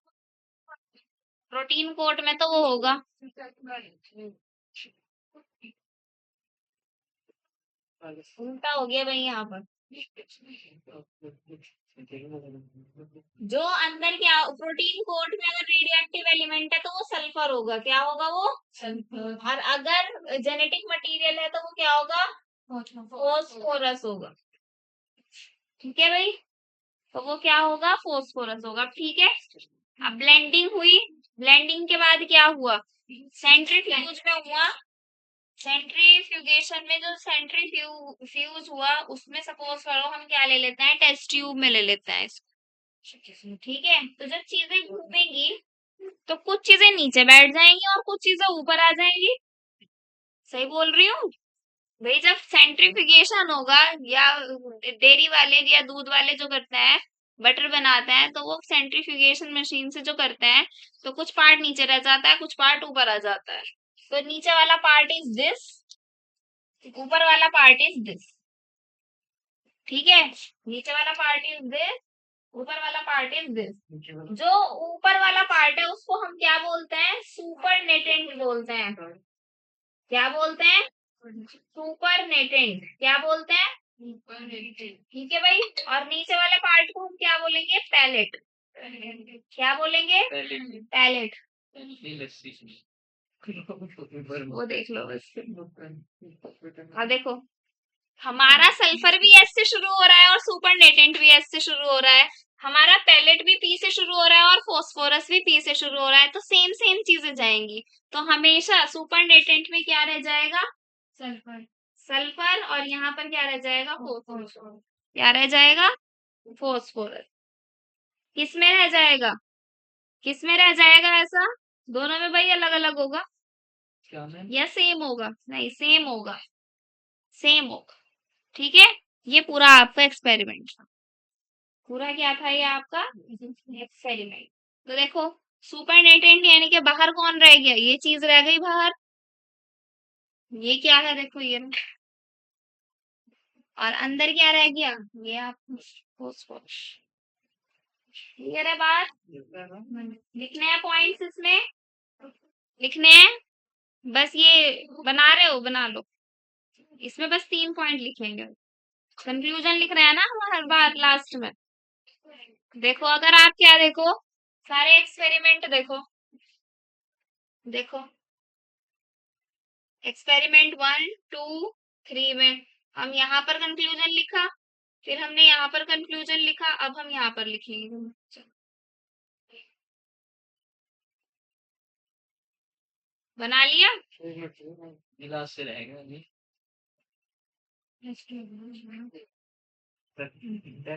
प्रोटीन कोट में तो वो होगा, उल्टा हो गया भाई यहाँ पर। जो अंदर क्या प्रोटीन कोट में अगर रेडियो एक्टिव एलिमेंट है तो वो सल्फर होगा, क्या होगा वो सल्फर। और अगर जेनेटिक मटेरियल है तो वो क्या होगा, फोस्फोरस होगा। ठीक है भाई, तो वो क्या होगा, फोस्फोरस होगा। ठीक है, अब ब्लेंडिंग हुई, ब्लेंडिंग के बाद क्या हुआ, सेंट्रीफ्यूज में हुआ। सेंट्रीफ्यूगेशन में जो सेंट्रीफ्यूज हुआ उसमें सपोज करो हम क्या ले लेते हैं, टेस्ट ट्यूब में ले लेते हैं इसको। ठीक है, तो जब चीजें घूमेंगी तो कुछ चीजें नीचे बैठ जाएंगी और कुछ चीजें ऊपर आ जाएंगी। सही बोल रही हूँ भाई, जब सेंट्रीफिकेशन होगा या डेयरी वाले या दूध वाले जो करते हैं, बटर बनाते हैं, तो वो सेंट्रीफ्यूगेशन मशीन से जो करते हैं तो कुछ पार्ट नीचे रह जाता है, कुछ पार्ट ऊपर आ जाता है। तो नीचे वाला पार्ट इज दिस, ऊपर वाला पार्ट इज दिस। ठीक है, नीचे वाला पार्ट इज दिस, ऊपर वाला पार्ट इज दिस। जो ऊपर वाला पार्ट है उसको हम क्या बोलते हैं, सुपर नेटेंट बोलते हैं। क्या बोलते हैं, सुपर नेटेंट। क्या बोलते हैं, सुपर नेटेंट। ठीक है भाई, और नीचे वाले पार्ट को हम क्या बोलेंगे, पैलेट। क्या बोलेंगे, पैलेट। वो देख लो बस। हाँ देखो, हमारा सल्फर भी एस से शुरू हो रहा है और सुपर नेटेंट भी एस से शुरू हो रहा है। हमारा पैलेट भी पी से शुरू हो रहा है और फोस्फोरस भी पी से शुरू हो रहा है, तो सेम सेम चीजें जाएंगी। तो हमेशा सुपर नेटेंट में क्या रह जाएगा, सल्फर। सल्फर, और यहाँ पर क्या रह जाएगा, फोस्फोरस। क्या रह जाएगा, फोस्फोरस। किस में रह जाएगा, किस में रह जाएगा ऐसा, दोनों में भाई अलग अलग होगा या सेम होगा, नहीं सेम होगा, सेम होगा। ठीक है, ये पूरा आपका एक्सपेरिमेंट था। पूरा क्या था ये आपका एक्सपेरिमेंट। तो देखो, सुपर नेटेंट यानी कि बाहर कौन रह गया, ये चीज रह गई बाहर। ये क्या है देखो ये, और अंदर क्या रह गया, ये आप फोस्फोरस। क्लियर है बात, लिखने हैं पॉइंट्स इसमें, लिखने हैं, बस ये बना रहे हो बना लो। इसमें बस 3 पॉइंट लिखेंगे, कंक्लूजन लिख रहे हैं ना हम हर बार लास्ट में। देखो अगर आप क्या देखो, सारे एक्सपेरिमेंट देखो, देखो एक्सपेरिमेंट 1 2 3 में हम यहाँ पर कंक्लूजन लिखा, फिर हमने यहाँ पर कंक्लूजन लिखा, अब हम यहाँ पर लिखेंगे। बना लिया, गिलास से रहेगा नहीं।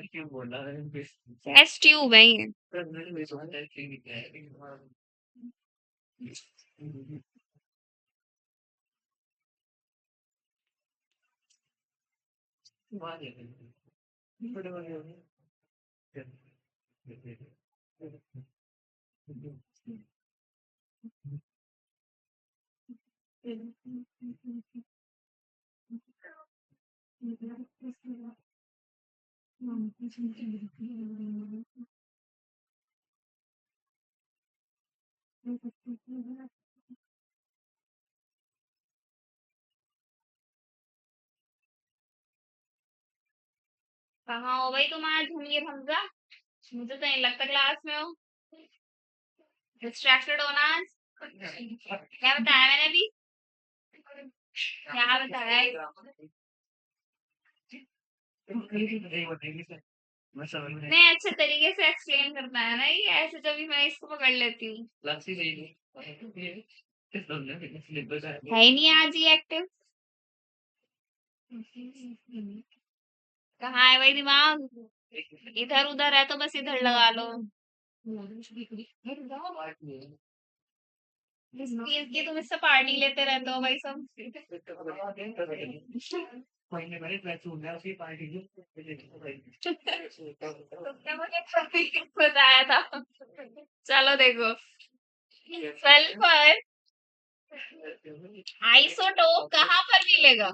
क्यों बोला है, टेस्ट ट्यूब है ये। कहाँ हो भाई तुम आज, हमीर हमजा, मुझे तो नहीं लगता क्लास में हो, डिस्ट्रैक्टेड हो ना आज। क्या बताया मैंने अभी, क्या बताया है? नहीं अच्छे तरीके से एक्सप्लेन करना है ना, ये ऐसे जब भी मैं इसको पकड़ लेती हूँ। है ही नहीं आज ही एक्टिव। कहाँ है भाई दिमाग? इधर उधर है तो बस इधर लगा लो। इसकी तुम इससे पार्टी लेते रहते हो भाई सब। तुमने मुझे कभी बताया था। चलो देखो, सल्फर आइसोटोप कहाँ पर मिलेगा?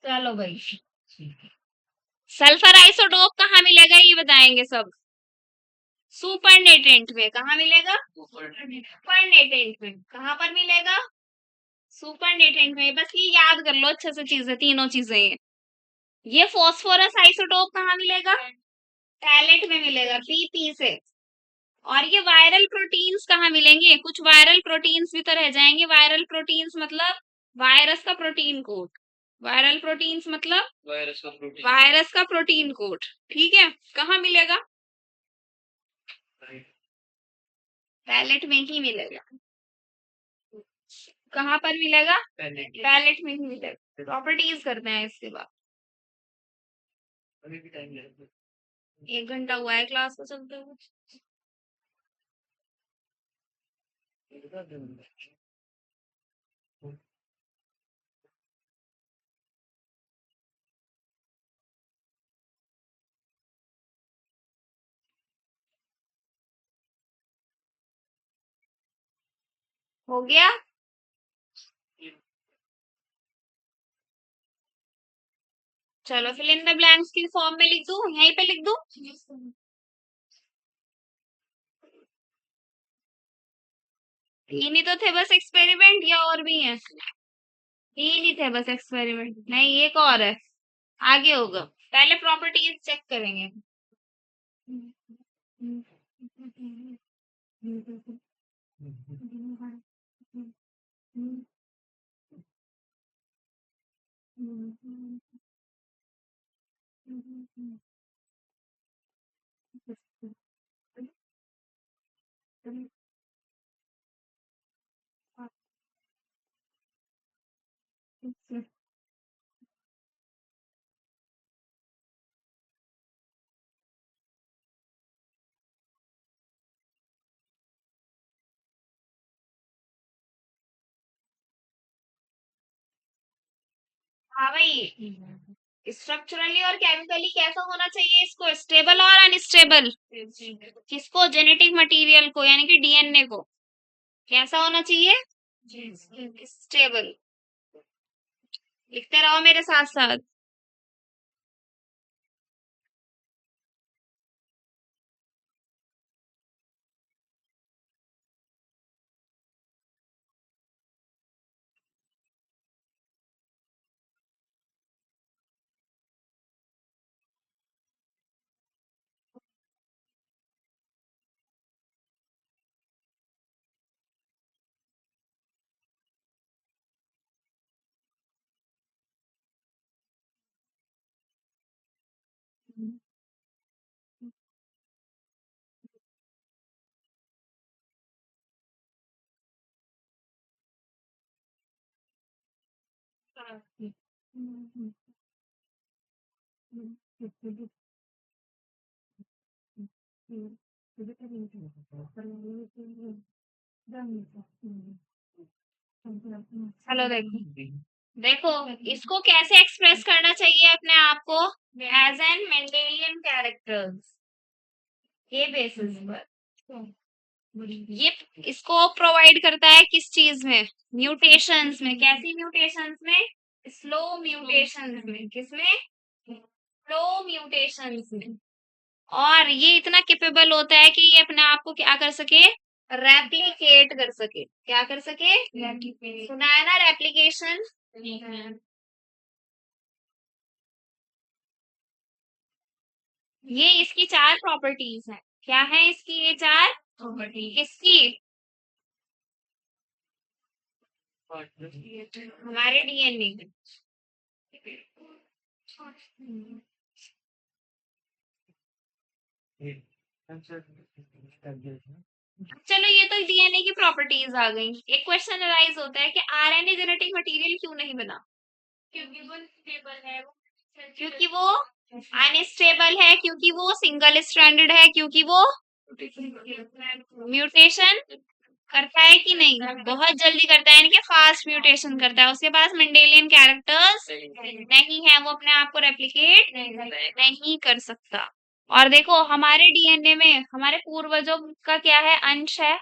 चलो भाई, सल्फर आइसोटोप कहाँ मिलेगा ये बताएंगे सब। सुपर नेटेंट में कहाँ मिलेगा? सुपर नेटेंट में कहाँ पर मिलेगा? सुपर नेटेंट में। बस ये याद कर लो अच्छे से, चीजें तीनों चीजें ये फॉस्फोरस आइसोटोप कहाँ मिलेगा? टैलेंट में मिलेगा, पी से। और ये वायरल प्रोटीन्स कहाँ मिलेंगे? कुछ वायरल प्रोटीन्स भी तो रह जाएंगे। वायरल प्रोटीन्स मतलब वायरस का प्रोटीन कोड। वायरल प्रोटीन्स मतलब वायरस का प्रोटीन कोड। ठीक है, कहाँ मिलेगा? पैलेट में ही मिलेगा। कहाँ पर मिलेगा? पैलेट में ही मिलेगा। प्रॉपर्टीज करते हैं इसके बाद। 1 घंटा हुआ है क्लास को चलते हुए। हो गया? चलो फिल इन द ब्लैंक्स की फॉर्म में लिख दूं, यहीं पे लिख दूं। तीन ही तो थे बस एक्सपेरिमेंट, या और भी हैं? तीन ही थे बस एक्सपेरिमेंट, नहीं एक और है, आगे होगा। पहले प्रॉपर्टीज चेक करेंगे। हाँ भाई, स्ट्रक्चरली और केमिकली कैसा होना चाहिए इसको? स्टेबल और अनस्टेबल? किसको? जेनेटिक मटेरियल को, यानी कि डीएनए को। कैसा होना चाहिए? स्टेबल। लिखते रहो मेरे साथ साथ। चलो देखो, देखो इसको कैसे एक्सप्रेस करना चाहिए अपने आप को? एज एन मेंडेलियन कैरेक्टर्स के बेसिस पर। ये इसको प्रोवाइड करता है किस चीज में? म्यूटेशंस में। कैसी म्यूटेशंस में? स्लो म्यूटेशंस में। किसमें? स्लो म्यूटेशंस में। और ये इतना कैपेबल होता है कि ये अपने आप को क्या कर सके? रेप्लिकेट कर सके। क्या कर सके? सुना है ना रेप्लिकेशन? ये इसकी 4 प्रॉपर्टीज हैं। क्या है इसकी ये 4 किसकी? हमारे डीएनए की। चलो ये तो डीएनए की प्रॉपर्टीज आ गई। एक क्वेश्चन अराइज होता है कि आरएनए जेनेटिक मटेरियल क्यों नहीं बना? क्योंकि वो अनस्टेबल है, क्योंकि वो सिंगल स्ट्रैंडेड है, क्योंकि वो म्यूटेशन करता है कि नहीं, बहुत जल्दी करता है, यानी कि फास्ट म्यूटेशन करता है। उसके पास मेंडेलियन कैरेक्टर्स नहीं है, वो अपने आप को रेप्लिकेट नहीं कर सकता। और देखो हमारे डीएनए में हमारे पूर्वजों का क्या है, अंश है,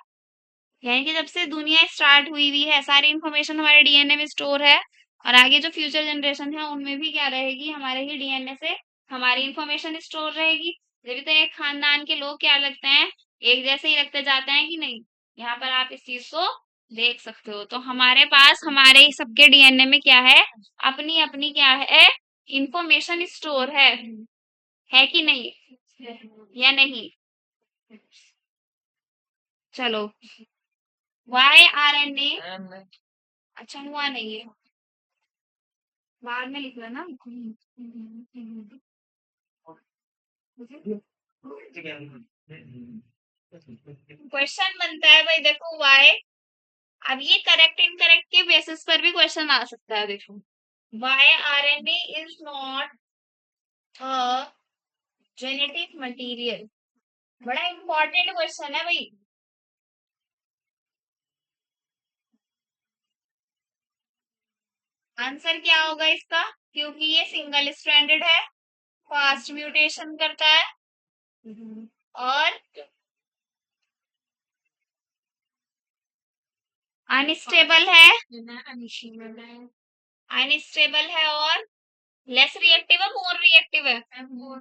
यानी कि जब से दुनिया स्टार्ट हुई हुई है सारी इंफॉर्मेशन हमारे डीएनए में स्टोर है। और आगे जो फ्यूचर जनरेशन है उनमें भी क्या रहेगी, हमारे ही डीएनए से हमारी इंफॉर्मेशन स्टोर रहेगी। जब तो एक खानदान के लोग क्या लगते हैं, एक जैसे ही लगते जाते हैं कि नहीं। यहाँ पर आप इस चीज को देख सकते हो। तो हमारे पास हमारे सबके डीएनए में क्या है, अपनी अपनी क्या है, इंफॉर्मेशन स्टोर है कि नहीं, या नहीं? चलो, वाई आर एन ए, अच्छा हुआ नहीं है, बाद में लिख लेना। क्वेश्चन बनता है भाई, देखो वाई, अब ये करेक्ट इनकरेक्ट के बेसिस पर भी क्वेश्चन आ सकता है। देखो, why R N A is not a genetic material, बड़ा इंपॉर्टेंट क्वेश्चन है भाई। आंसर क्या होगा इसका, क्योंकि ये सिंगल स्ट्रैंडेड है, फास्ट म्यूटेशन करता है, और अनस्टेबल है, अनस्टेबल है, और लेस रिएक्टिव है, मोर रिएक्टिव है, मोर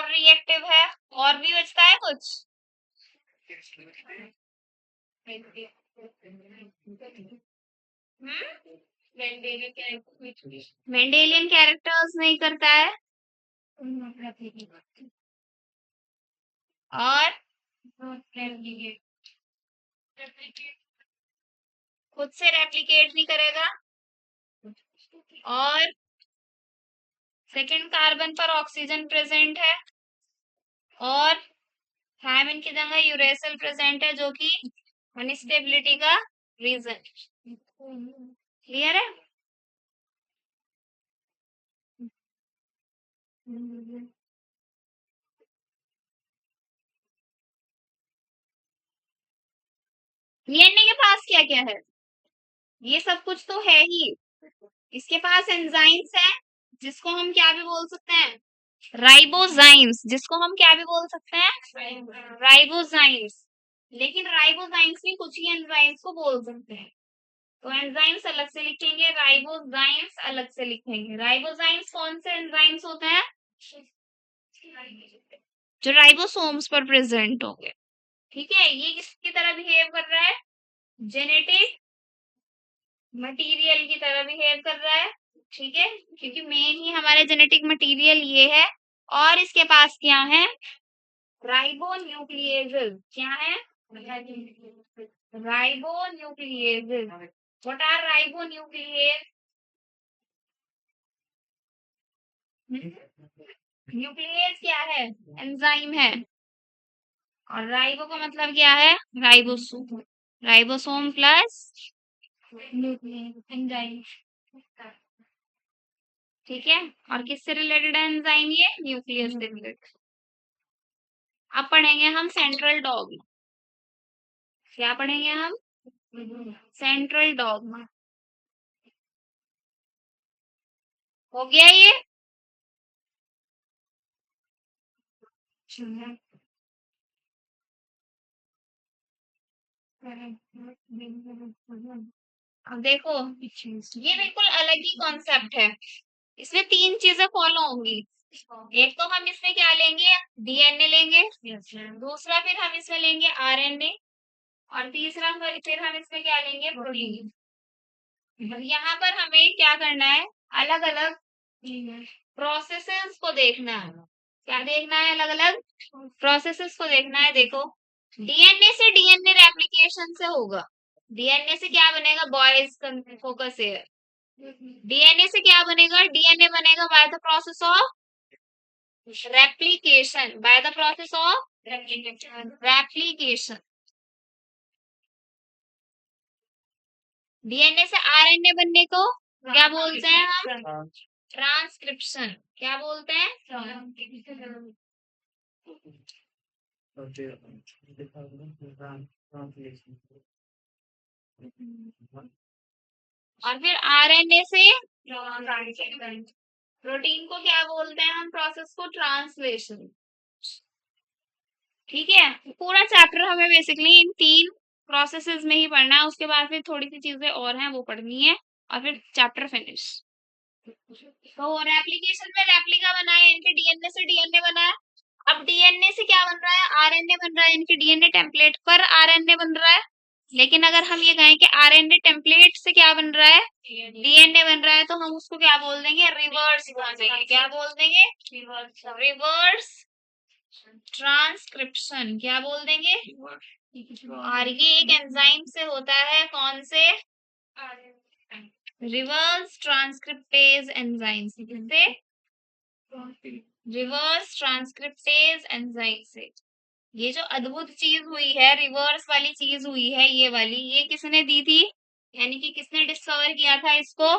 रिएक्टिव है। और भी बचता है कुछ? मेंडेलियन कैरेक्टर्स नहीं करता है, और खुद से रेप्लिकेट नहीं करेगा, और सेकंड कार्बन पर ऑक्सीजन प्रेजेंट है, और थायमिन की जगह यूरेसिल प्रेजेंट है, जो कि अनस्टेबिलिटी का रीजन। क्लियर है? डीएनए के पास क्या क्या है, ये सब कुछ तो है ही। इसके पास एंजाइम्स हैं, जिसको हम क्या भी बोल सकते हैं, राइबोजाइम्स, जिसको हम क्या भी बोल सकते हैं, राइबोजाइम्स। लेकिन राइबोजाइम्स भी कुछ ही एंजाइम्स को बोल सकते हैं। तो एंजाइम्स अलग से लिखेंगे, राइबोजाइम्स अलग से लिखेंगे। राइबोजाइम्स कौन से एंजाइम्स होते हैं, जो राइबोसोम्स पर प्रेजेंट होंगे। ठीक है, ये किसकी तरह बिहेव कर रहा है, जेनेटिक मटेरियल की तरह बिहेव कर रहा है। ठीक है, क्योंकि मेन ही हमारे जेनेटिक मटेरियल ये है। और इसके पास क्या है, राइबोन्यूक्लियेजेस, क्या है, ribonucleases. What are ribonuclease? Nuclease क्या है, एंजाइम है। और राइबो का मतलब क्या है, राइबोसोम, राइबोसोम प्लस एंजाइम। ठीक है, और किससे रिलेटेड है एंजाइम, ये न्यूक्लियस से रिलेटेड। अब पढ़ेंगे हम सेंट्रल डॉग्मा। क्या पढ़ेंगे हम, सेंट्रल डॉग्मा। हो गया ये? अब देखो, ये बिल्कुल अलग ही कॉन्सेप्ट है। इसमें तीन चीजें फॉलो होंगी। एक तो हम इसमें क्या लेंगे, डीएनए लेंगे, दूसरा फिर हम इसमें लेंगे आरएनए, और तीसरा फिर हम इसमें क्या लेंगे, प्रोटीन। यहाँ पर हमें क्या करना है, अलग अलग प्रोसेसेस को देखना है। क्या देखना है, अलग अलग प्रोसेसेस को देखना है। देखो, डीएनए से डीएनए रेप्लिकेशन से होगा। डीएनए से क्या बनेगा, बॉयज फोकस है। डीएनए से क्या बनेगा, डीएनए बनेगा by the process of replication, by the process of replication. DNA से आरएनए बनने को क्या बोलते हैं हम, ट्रांसक्रिप्शन। क्या बोलते हैं, और फिर आरएनए से प्रोटीन को क्या बोलते हैं हम, प्रोसेस को ट्रांसलेशन। ठीक है, पूरा चैप्टर हमें बेसिकली इन 3 प्रोसेसेस में ही पढ़ना है, उसके बाद फिर थोड़ी सी चीजें और हैं वो पढ़नी है और फिर चैप्टर फिनिश। तो रेप्लिकेशन में रेप्लिका बना है, इनके डीएनए से डीएनए बना है। अब डीएनए से क्या बन रहा है, आरएनए बन रहा है, इनके डीएनए टेम्पलेट पर आरएनए बन रहा है। लेकिन अगर हम ये कहें कि आरएनए टेम्पलेट से क्या बन रहा है, डीएनए बन रहा है, तो हम उसको क्या बोल देंगे, रिवर्स बोल देंगे। क्या बोल देंगे, रिवर्स ट्रांसक्रिप्शन। क्या बोल देंगे, और ये एक एंजाइम से होता है, कौन से, रिवर्स ट्रांसक्रिप्टेज एंजाइम से, रिवर्स ट्रांसक्रिप्टेज एंजाइम से। ये जो अद्भुत चीज हुई है, रिवर्स वाली चीज हुई है, ये वाली, ये किसने दी थी, यानी कि किसने डिस्कवर किया था इसको,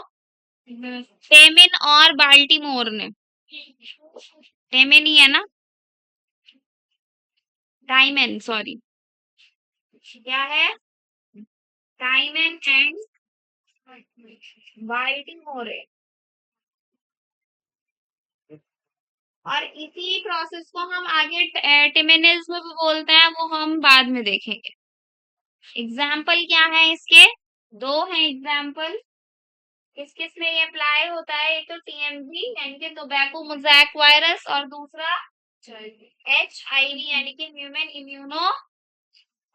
टेमिन और बाल्टीमोर ने। टेमिन ही है ना, टाइमन, सॉरी, क्या है, टाइमन एंड बाल्टीमोर है। और इसी प्रोसेस को हम आगे टिमेनिज्म भी बोलते हैं, वो हम बाद में देखेंगे। एग्जाम्पल क्या है इसके, 2 हैं एग्जाम्पल। किस किस में ये अप्लाई होता है, एक तो टीएमवी यानी कि टोबैको मोज़ैक वायरस, और दूसरा एचआईवी यानी कि human immuno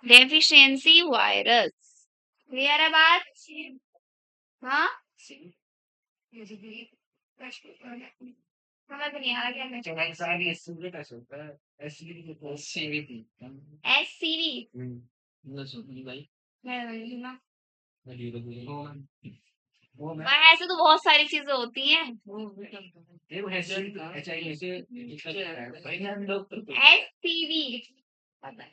deficiency virus. Clear है बात, हाँ, समझ नहीं आ रहा क्या कहते हैं, एससीवी, ऐसे तो बहुत सारी चीजें होती हैं। एससीवी, पता है,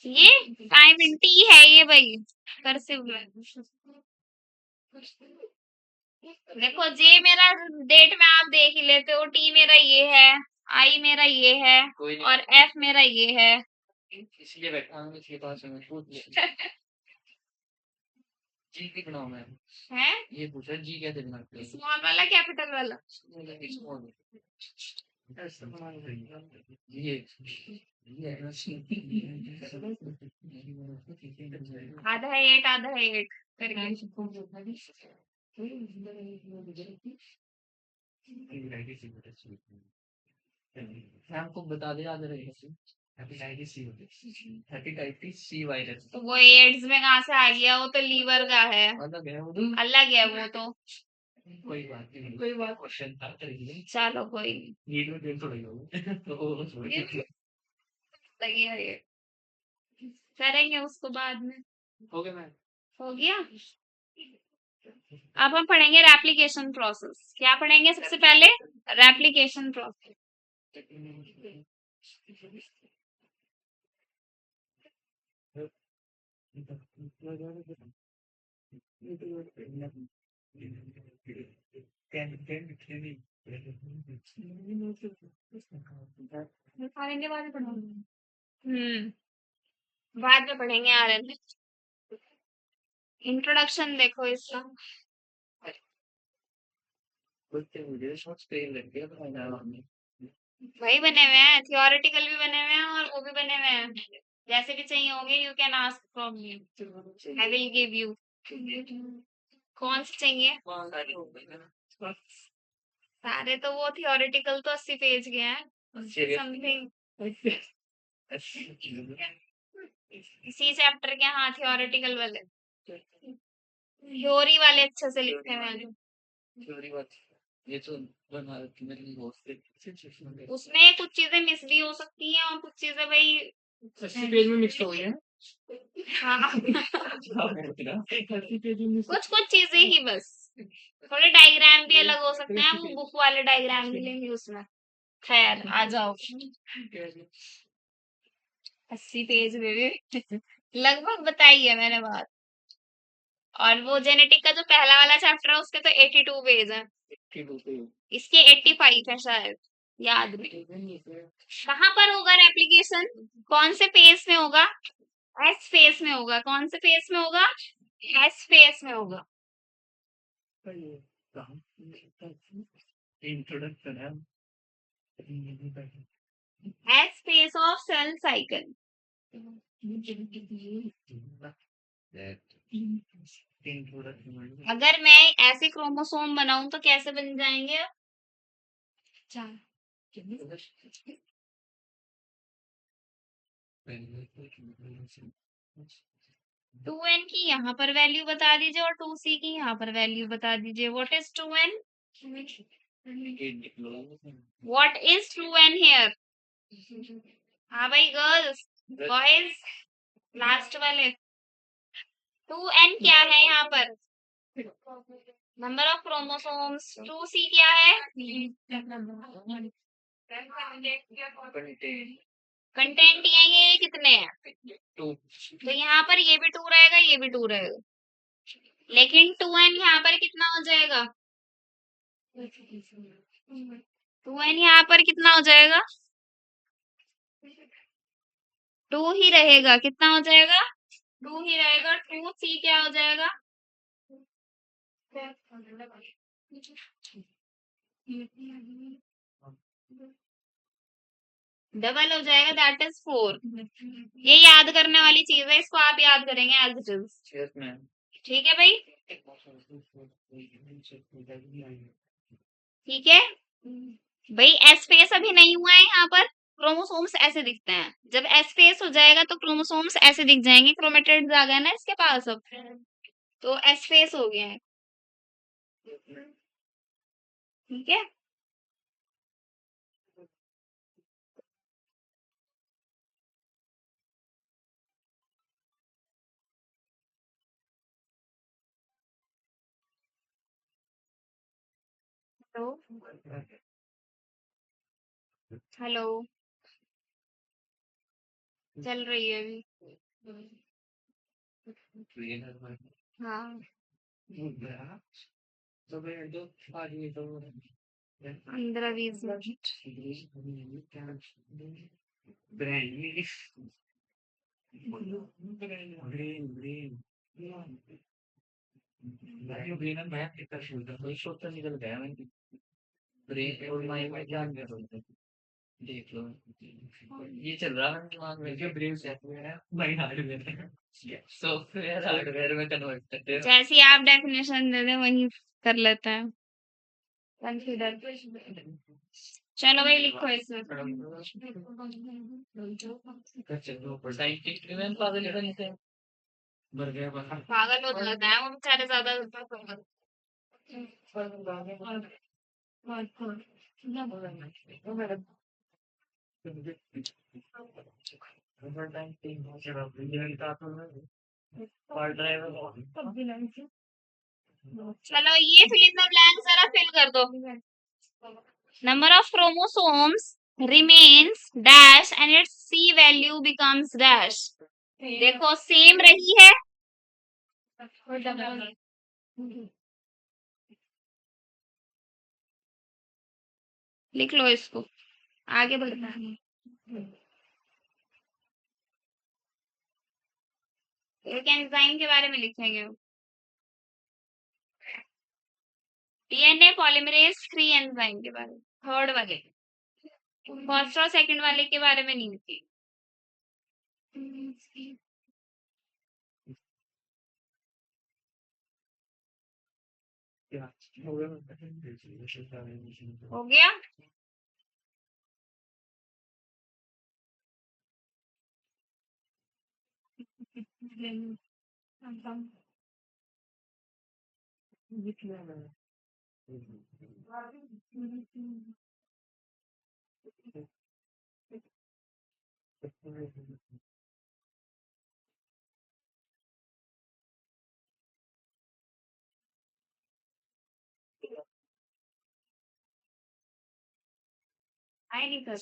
ये टाइम टी है ये भाई, कर्सिव में। देखो जे मेरा डेट में आप देख ही लेते हो, टी मेरा ये है, आई मेरा ये है, और एफ मेरा ये है। इसलिए बैठा हूँ इसके पास में पूछ ले। जी भी बनाओ मैम, है ये पूछा जी कैसे बनाते हैं, स्मॉल वाला कैपिटल वाला, स्मॉल, आधा एट आधा एट करके। मैम को बता दे, याद रहेगा। हेपेटाइटिस सी होती है, हेपेटाइटिस सी वायरस। तो वो एड्स में कहाँ से आ गया, वो तो लीवर का है, अलग है वो तो, अलग है वो तो। कोई बात नहीं, कोई बात, क्वेश्चन था करेंगे, चलो कोई नहीं, ये तो दिन थोड़ी होगा तो सही है ये, करेंगे उसको बाद में। हो गया मैम, हो गया। अब हम पढ़ेंगे रेप्लिकेशन प्रोसेस। क्या पढ़ेंगे सबसे पहले, रेप्लिकेशन प्रोसेस। पढ़ेंगे बाद में पढ़ेंगे, बाद में पढ़ेंगे आरएनए। इंट्रोडक्शन देखो इसका, वही बने हुए हैं, थियोरेटिकल भी बने हुए हैं और वो भी बने हुए हैं। जैसे भी चाहिए होंगे you can ask from me, I will give you. कौन से चाहिए, सारे तो वो थियोरेटिकल तो 80 पेज के हैं समथिंग, इसी चैप्टर के, हाँ थियोरेटिकल वाले, थ्योरी वाले अच्छे से लिखते हैं। ये तो बना मेरी दोस्त उसमें कुछ चीजें मिस भी हो सकती हैं और कुछ चीजें भाई 80 पेज में मिक्स हो गए हैं। हाँ अस्सी पेज में मिक्स कुछ कुछ चीजें ही बस, थोड़े डायग्राम भी अलग हो सकते हैं, वो बुक वाले डायग्राम मिलेंगे उसमें। खैर आ जाओ, 80 पेज में भी लगभग बताई है मैंने बात। और वो जेनेटिक का जो पहला वाला चैप्टर है उसके तो 82 पेज है, इसके 85 है शायद, याद नहीं। कहाँ पर होगा रेप्लिकेशन, कौन से पेज में होगा? एस फेस में होगा। कौन से फेस में होगा? एस फेस में होगा। इंट्रोडक्शन है S phase of cell cycle. अगर मैं ऐसे क्रोमोसोम बनाऊं तो कैसे बन जाएंगे? चार। 2n की यहाँ पर वैल्यू बता दीजिए और 2c की यहाँ पर वैल्यू बता दीजिए। What is 2n? What is 2n here? हाँ भाई, गर्ल्स बॉयज लास्ट वाले, 2n क्या है यहाँ पर? Number of chromosomes. 2c क्या है? कंटेंट ये कितने हैं? तो यहाँ पर ये भी 2 रहेगा, ये भी 2 रहेगा, लेकिन 2n यहाँ पर कितना हो जाएगा? 2n यहाँ पर कितना हो जाएगा? 2 ही रहेगा। कितना हो जाएगा? 2 ही रहेगा। 2c क्या हो जाएगा? डबल हो जाएगा, दैट इज 4। ये याद करने वाली चीज है, इसको आप याद करेंगे एज इट इज। ठीक है भाई, ठीक है भाई। एस फेस अभी नहीं हुआ है यहाँ पर, क्रोमोसोम्स ऐसे दिखते हैं। जब एस फेस हो जाएगा तो क्रोमोसोम्स ऐसे दिख जाएंगे, क्रोमेटिड्स आ गए ना इसके पास अब, तो एस फेस हो गया है। ठीक है, तो हेलो, चल रही है अभी। हाँ, 15-20 मिनट। ब्रेक और माइंड में क्या कर रहे थे देख लो ये चल रहा है दिमाग में जो ब्रेन सॉफ्टवेयर है वही हार्डवेयर है सॉफ्टवेयर हार्डवेयर में कन्वर्ट करते हो जैसी आप डेफिनेशन दे दे वही कर लेता है कंसीडर। चलो भाई लिखो इसमें। साइंटिफिक पागल है मर गया पागल हो जाता है वो बेचारे ज्यादा। चलो ये फिल इन द ब्लैंक जरा फिल कर दो। Number of chromosomes remains dash and its c value becomes dash। देखो सेम रही है, लिख लो इसको, आगे बढ़ना है। एक एंजाइम के बारे में लिखेंगे, डीएनए पॉलीमरेज 3 एंजाइम के बारे में, थर्ड वाले, फर्स्ट और सेकंड वाले के बारे में नहीं लिखे। हो गया। आई नहीं कर।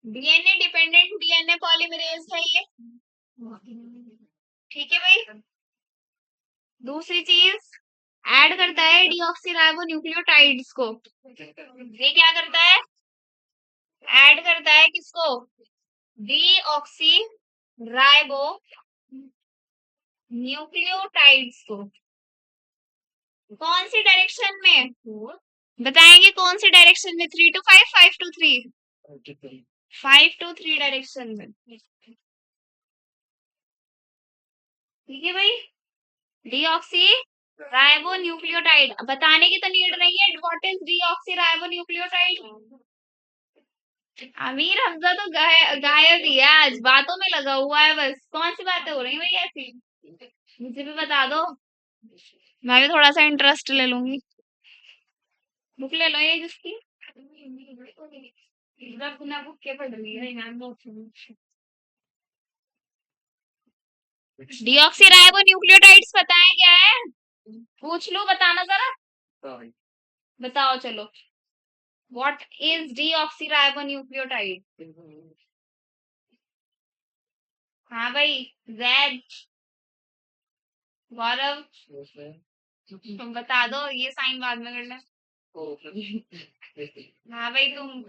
डीएनए डिपेंडेंट डीएनए पॉलीमरेज है ये, ठीक है भाई। दूसरी चीज, ऐड करता है डीऑक्सीराइबो न्यूक्लियोटाइड्स को। ये क्या करता है? ऐड करता है किसको? डीऑक्सी राइबो न्यूक्लियोटाइड्स को। कौन सी डायरेक्शन में बताएंगे? कौन सी डायरेक्शन में? 3 to 5, 5 to 3, 5 to 3 डायरेक्शन में, ठीक है भाई। डीऑक्सी राइबो न्यूक्लियोटाइड बताने की तो नीड नहीं है, what is deoxy ribo nucleotide. Aamir Hamza तो गायब ही है आज, बातों में लगा हुआ है बस। कौन सी बातें हो रही भाई ऐसी? मुझे भी बता दो, मैं भी थोड़ा सा इंटरेस्ट ले लूंगी। बुक ले लो ये जिसकी बिना बुक के पढ़ रही है। डीऑक्सी राइबो न्यूक्लियोटाइड्स बताएं क्या है? पूछ लो, बताना जरा, बताओ चलो। What is deoxy ribo nucleotide? हाँ भाई, जैद, गौरव, तुम बता दो, ये साइन बाद में करना। हाँ भाई तुम,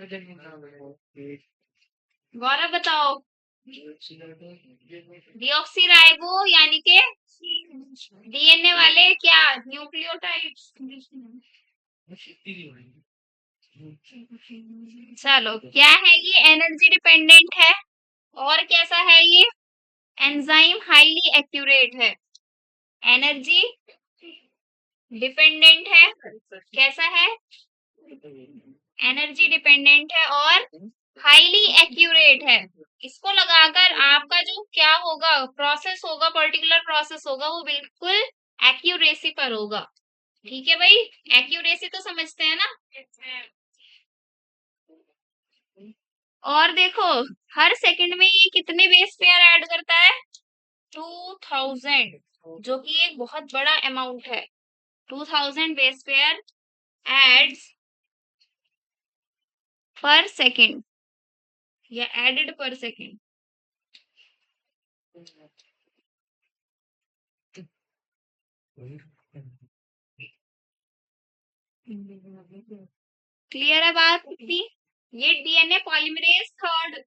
गौरव बताओ। डीऑक्सी राइबो यानी के डीएनए वाले क्या न्यूक्लियोटाइड्स। चलो, क्या है ये? एनर्जी डिपेंडेंट है। और कैसा है ये? एंजाइम हाईली एक्यूरेट है। एनर्जी डिपेंडेंट है। कैसा है? एनर्जी डिपेंडेंट है और हाईली एक्यूरेट है। इसको लगाकर आपका जो क्या होगा, प्रोसेस होगा, पर्टिकुलर प्रोसेस होगा, वो बिल्कुल एक्यूरेसी पर होगा, ठीक है भाई। एक्यूरेसी तो समझते हैं ना। और देखो, हर सेकंड में ये कितने बेस पेयर ऐड करता है? 2000, जो कि एक बहुत बड़ा अमाउंट है। 2000 बेस पेयर एड्स पर सेकंड या एडेड पर सेकंड। क्लियर है बात इतनी? ये डीएनए पॉलीमरेज थर्ड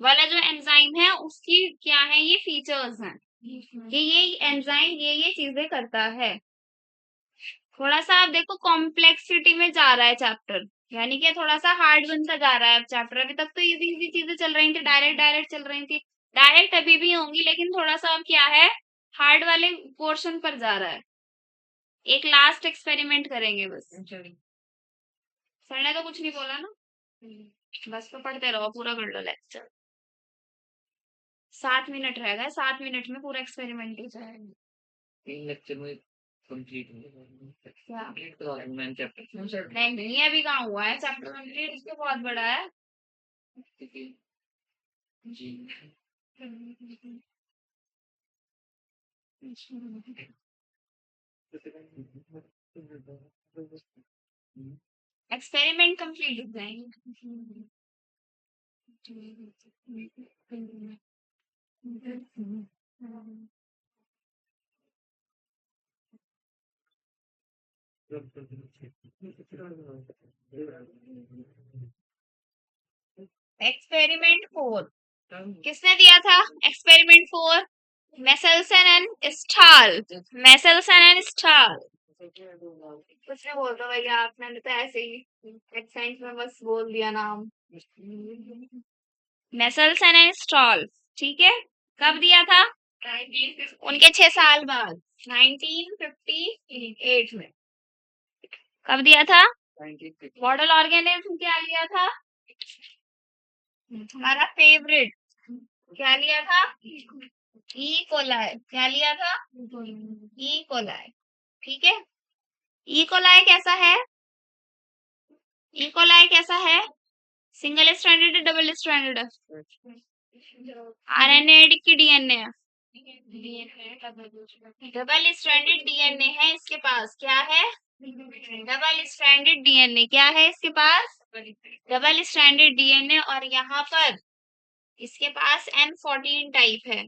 वाला जो एंजाइम है, उसकी क्या है ये फीचर्स हैं कि ये एंजाइम ये चीजें करता है। थोड़ा सा आप देखो, कॉम्प्लेक्सिटी में जा रहा है चैप्टर, यानी कि थोड़ा सा हार्ड बनता जा रहा है अब चैप्टर। अभी तक तो इजी इजी चीजें चल रही थी, डायरेक्ट डायरेक्ट चल रही थी, डायरेक्ट अभी भी होंगी, लेकिन थोड़ा सा अब क्या है, हार्ड वाले पोर्शन पर जा रहा है। एक लास्ट एक्सपेरिमेंट करेंगे बस। सर ने तो कुछ नहीं बोला ना, बस तो पढ़ते रहो, पूरा कर लो लेक्चर। 7 मिनट रह गए, 7 मिनट में पूरा एक्सपेरिमेंट हो जाएगा। 3 लेक्चर में कंप्लीट क्या? कंप्लीट करा दूंगा मैंने चैप्टर। नहीं नहीं, अभी कहाँ हुआ है चैप्टर कंप्लीट, इसके बहुत बड़ा है। जी। एक्सपेरिमेंट कंप्लीट हो जाएंगे। एक्सपेरिमेंट 4 किसने दिया था? Experiment 4 Meselson and stall. Meselson and stall, कुछ नहीं बोल दो भैया आप, मैंने तो ऐसे ही एक्साइंस में बस बोल दिया नाम। मेसेल्सन एंड स्टाल, ठीक है। कब दिया था? उनके 6 साल बाद, 1958 में। कब दिया था? मॉडल ऑर्गेनिज्म क्या लिया था? हमारा फेवरेट क्या लिया था? E coli. क्या लिया था? E coli. ठीक है। ई कोलाई कैसा है? ई कोलाई कैसा है? सिंगल स्ट्रैंडेड है, डबल स्ट्रैंडेड है? आरएनए की डीएनए है? डबल स्ट्रैंडेड डीएनए है इसके पास। क्या है? Double stranded DNA. क्या है इसके पास? Double stranded DNA. और यहाँ पर इसके पास N14 टाइप है।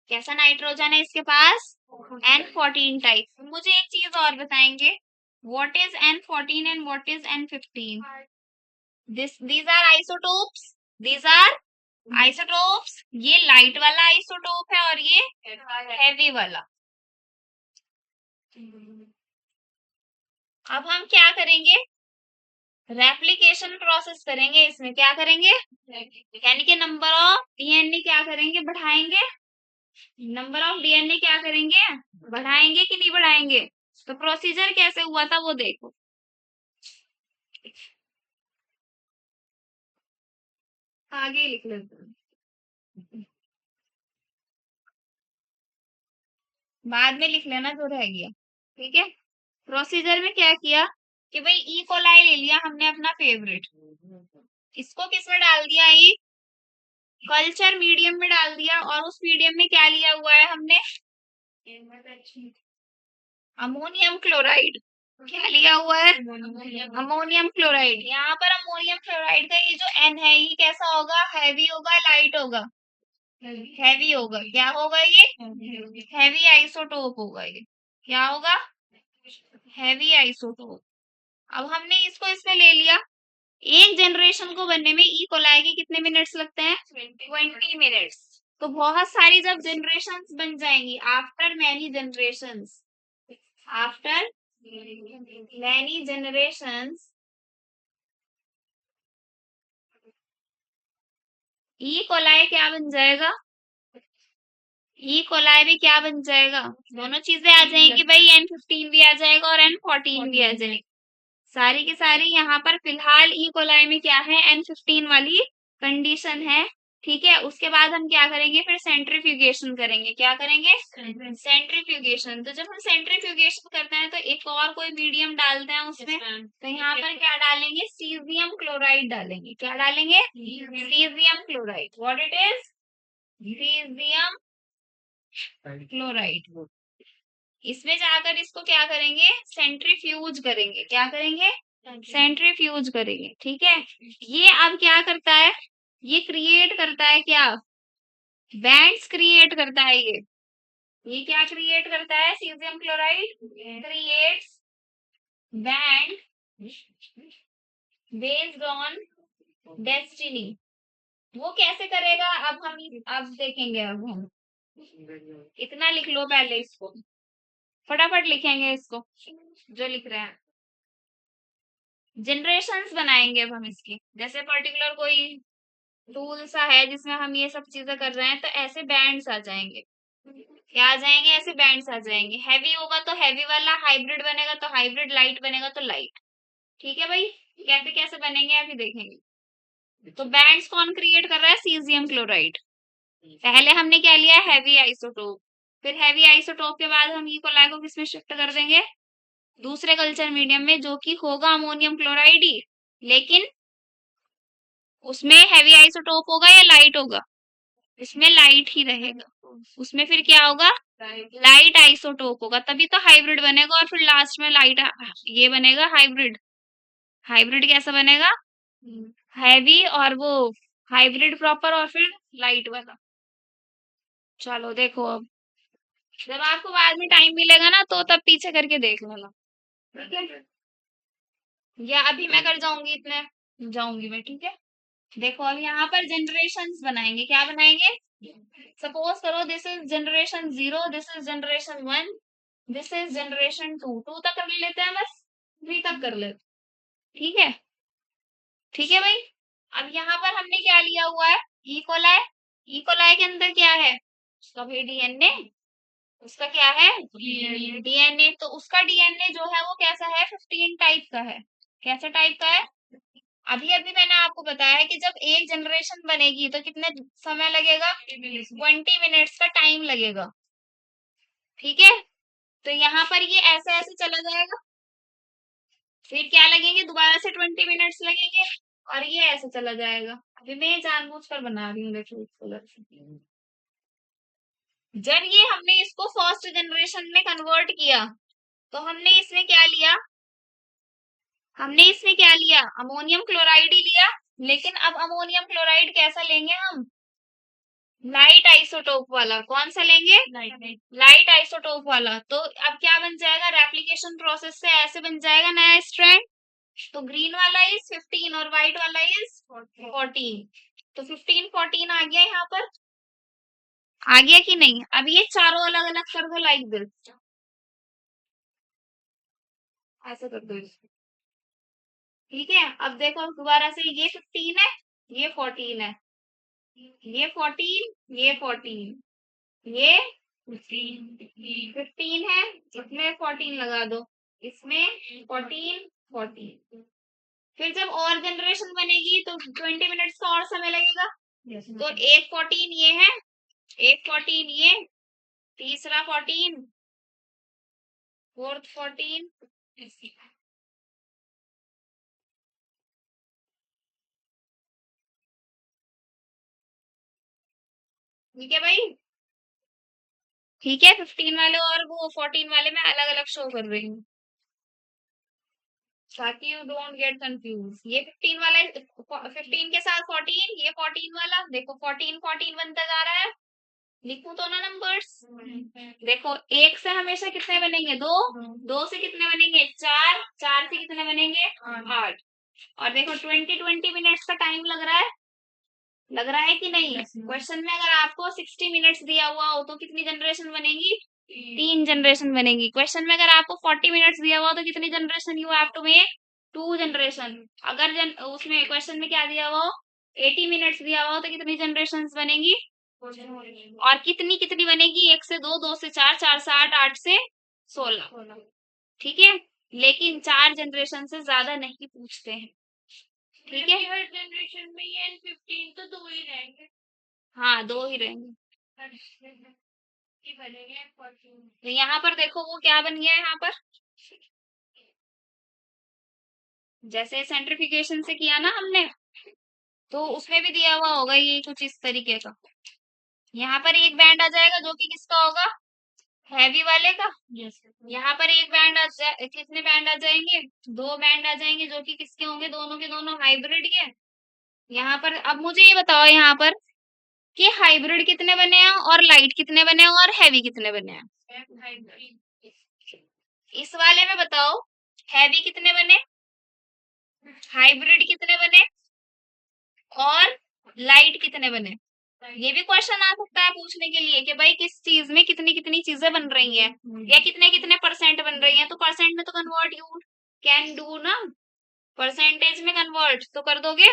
कैसा नाइट्रोजन है इसके पास? N14 type. मुझे एक चीज और बताएंगे, what is N14 and what is N15? these are isotopes, these are isotopes। ये लाइट वाला आइसोटोप है और ये हैवी वाला। अब हम क्या करेंगे? रेप्लिकेशन प्रोसेस करेंगे इसमें। क्या करेंगे? यानी कि नंबर ऑफ डीएनए क्या करेंगे? बढ़ाएंगे। नंबर ऑफ डीएनए क्या करेंगे? बढ़ाएंगे कि नहीं बढ़ाएंगे? तो प्रोसीजर कैसे हुआ था वो देखो। आगे लिख लेते हैं, बाद में लिख लेना जो रह गया। ठीक है। प्रोसीजर में क्या किया कि भाई ई कोलाई ले लिया हमने अपना फेवरेट, इसको किस में डाल दिया? ई कल्चर मीडियम में डाल दिया। और उस मीडियम में क्या लिया हुआ है हमने? Ammonium chloride. क्या लिया हुआ है? Ammonium chloride. यहाँ पर अमोनियम क्लोराइड का ये जो एन है ये कैसा होगा? हैवी होगा, लाइट होगा? हैवी होगा। क्या होगा ये? हैवी आइसोटोप होगा ये। क्या होगा? Heavy isotope. अब हमने इसको इसमें ले लिया। एक जनरेशन को बनने में ई कोलाई के कितने मिनट्स लगते हैं? 20 मिनट्स। तो बहुत सारी जब जनरेशंस बन जाएंगी, after many generations, after many generations, E coli क्या बन जाएगा? ई कोलाई भी क्या बन जाएगा? दोनों चीजें आ जाएंगी भाई, N15 भी आ जाएगा और N14 भी आ जाएगी। सारी की सारी यहाँ पर फिलहाल ई कोलाई में क्या है? N15 वाली कंडीशन है। ठीक है। उसके बाद हम क्या करेंगे? फिर सेंट्रीफ्यूगेशन करेंगे। क्या करेंगे? सेंट्रीफ्यूगेशन। तो जब हम सेंट्रीफ्यूगेशन करते हैं तो एक और कोई मीडियम डालते हैं उसमें। तो यहाँ पर क्या डालेंगे? सीजियम क्लोराइड डालेंगे। क्या डालेंगे? Caesium chloride. What it is? Caesium chloride. इसमें जाकर इसको क्या करेंगे? सेंट्रीफ्यूज करेंगे। क्या करेंगे? सेंट्रीफ्यूज करेंगे। ठीक है। ये अब क्या करता है? ये क्रिएट करता है क्या? बैंड्स क्रिएट करता है ये क्या क्रिएट करता है? Caesium chloride creates band based on destiny. वो कैसे करेगा? अब देखेंगे। अब हम इतना लिख लो पहले, इसको फटाफट लिखेंगे इसको जो लिख रहे हैं। जनरेशंस बनाएंगे अब हम इसकी। जैसे पर्टिकुलर कोई टूल सा है जिसमें हम ये सब चीजें कर रहे हैं, तो ऐसे बैंड्स आ जाएंगे। क्या आ जाएंगे? ऐसे बैंड्स आ जाएंगे। हैवी होगा तो हैवी वाला, हाइब्रिड बनेगा तो हाइब्रिड, लाइट बनेगा तो लाइट। ठीक है भाई। कैसे कैसे बनेंगे अभी देखेंगे। तो बैंड्स कौन क्रिएट कर रहा है? Caesium chloride. पहले हमने क्या लिया? Heavy isotope. फिर हैवी आइसोटोप के बाद हम ई कोलाई को किसमें शिफ्ट कर देंगे? दूसरे कल्चर मीडियम में, जो कि होगा अमोनियम क्लोराइड ही, लेकिन उसमें हैवी आइसोटोप होगा या लाइट होगा? इसमें लाइट ही रहेगा। उसमें फिर क्या होगा? लाइट आइसोटोप होगा, तभी तो हाइब्रिड बनेगा। और फिर लास्ट में लाइट ये बनेगा हाइब्रिड। हाइब्रिड कैसा बनेगा? हैवी और वो हाइब्रिड प्रॉपर और फिर लाइट वाला। चलो देखो अब, जब आपको बाद में टाइम मिलेगा ना तो तब पीछे करके देख लेना। ठीक है। या अभी मैं कर जाऊंगी, इतने जाऊंगी मैं। ठीक है। देखो अब यहाँ पर जनरेशंस बनाएंगे। क्या बनाएंगे? सपोज करो this is generation 0, this is generation 1, this is generation 2। 2 तक कर लेते हैं बस, 3 तक कर लेते। ठीक है। ठीक है भाई। अब यहाँ पर हमने क्या लिया हुआ है? E coli. ई कोलाई के अंदर क्या है? उसका भी डीएनए। उसका क्या है? डीएनए। तो उसका डीएनए जो है वो कैसा है? 15 टाइप का है। कैसे टाइप का है? अभी अभी मैंने आपको बताया कि जब एक जनरेशन बनेगी तो कितने समय लगेगा? 20 मिनट्स का टाइम लगेगा। ठीक है, तो यहाँ पर ये ऐसे ऐसे चला जाएगा, फिर क्या लगेंगे, दोबारा से 20 मिनट्स लगेंगे, और ये ऐसे चला जाएगा। अभी मैं ये जानबूझकर बना रही हूँ, देखो इस कलर से। जब ये हमने इसको फर्स्ट जनरेशन में कन्वर्ट किया तो हमने इसमें क्या लिया? हमने इसमें क्या लिया? अमोनियम क्लोराइड ही लिया। लेकिन अब अमोनियम क्लोराइड कैसा लेंगे हम? लाइट आइसोटोप वाला। कौन सा लेंगे? लाइट आइसोटोप वाला। तो अब क्या बन जाएगा? रेप्लिकेशन प्रोसेस से ऐसे बन जाएगा नया स्ट्रैंड। तो ग्रीन वाला इज 15 और व्हाइट वाला इज 14। तो 15 14 आ गया यहाँ पर। आ गया कि नहीं? अब ये चारों अलग अलग कर दो लाइक दिस। ऐसे कर दो इसको। ठीक है, अब देखो दोबारा से, ये 15 है, ये 14 है, ये 14, ये 14, ये 15 है, इसमें 14 लगा दो, इसमें 14 14। फिर जब और जनरेशन बनेगी तो 20 मिनट्स का और समय लगेगा। तो एक 14 ये है, एक 14 ये, तीसरा 14, फोर्थ 14। ठीक है भाई? ठीक है, 15 वाले और वो 14 वाले मैं अलग अलग शो कर रही हूँ ताकि यू डोंट गेट कंफ्यूज। ये 15 वाला, 15 के साथ 14, ये 14 वाला, देखो 14 14 बनता जा रहा है। लिखूं तो ना नंबर्स? देखो, एक से हमेशा कितने बनेंगे? दो। दो से कितने बनेंगे? चार। चार से कितने बनेंगे? 8। और देखो 20 मिनट्स का टाइम लग रहा है कि नहीं? क्वेश्चन में अगर आपको 60 मिनट्स दिया हुआ हो तो कितनी जनरेशन बनेगी? 3 जनरेशन बनेगी। क्वेश्चन में अगर आपको 40 मिनट्स दिया हुआ हो तो कितनी generation you have to make? 2 generation. अगर उसमें क्वेश्चन में क्या दिया हुआ हो? 80 मिनट्स दिया हुआ हो तो कितनी जनरेशन बनेंगी? और कितनी कितनी बनेगी? 1 से 2, 2 से 4, 4 से 8, 8 से 16। ठीक है, लेकिन 4 जनरेशन से ज्यादा नहीं पूछते हैं। ठीक है, हर जनरेशन में ये 15 तो 2 ही रहेंगे। हाँ, 2 ही रहेंगे। तो यहाँ पर देखो वो क्या बन गया है यहाँ पर, जैसे सेंट्रिफिकेशन से किया ना हमने, तो उसमें भी दिया हुआ होगा ये कुछ इस तरीके का। यहाँ पर एक बैंड आ जाएगा जो कि किसका होगा? हैवी वाले का। यहाँ पर एक बैंड कितने बैंड आ जाएंगे? 2 बैंड आ जाएंगे जो कि किसके होंगे? दोनों के दोनों हाइब्रिड के। यहाँ पर अब मुझे ये बताओ यहाँ पर कि हाइब्रिड कितने बने हैं और लाइट कितने बने हैं और हैवी कितने बने हैं? इस वाले में बताओ, हैवी कितने बने, हाइब्रिड कितने बने, और लाइट कितने बने? ये भी क्वेश्चन आ सकता है पूछने के लिए कि भाई किस चीज में कितनी कितनी चीजें बन रही हैं या कितने कितने परसेंट बन रही हैं। तो परसेंट में तो कन्वर्ट यू कैन डू ना, परसेंटेज में कन्वर्ट तो कर दोगे।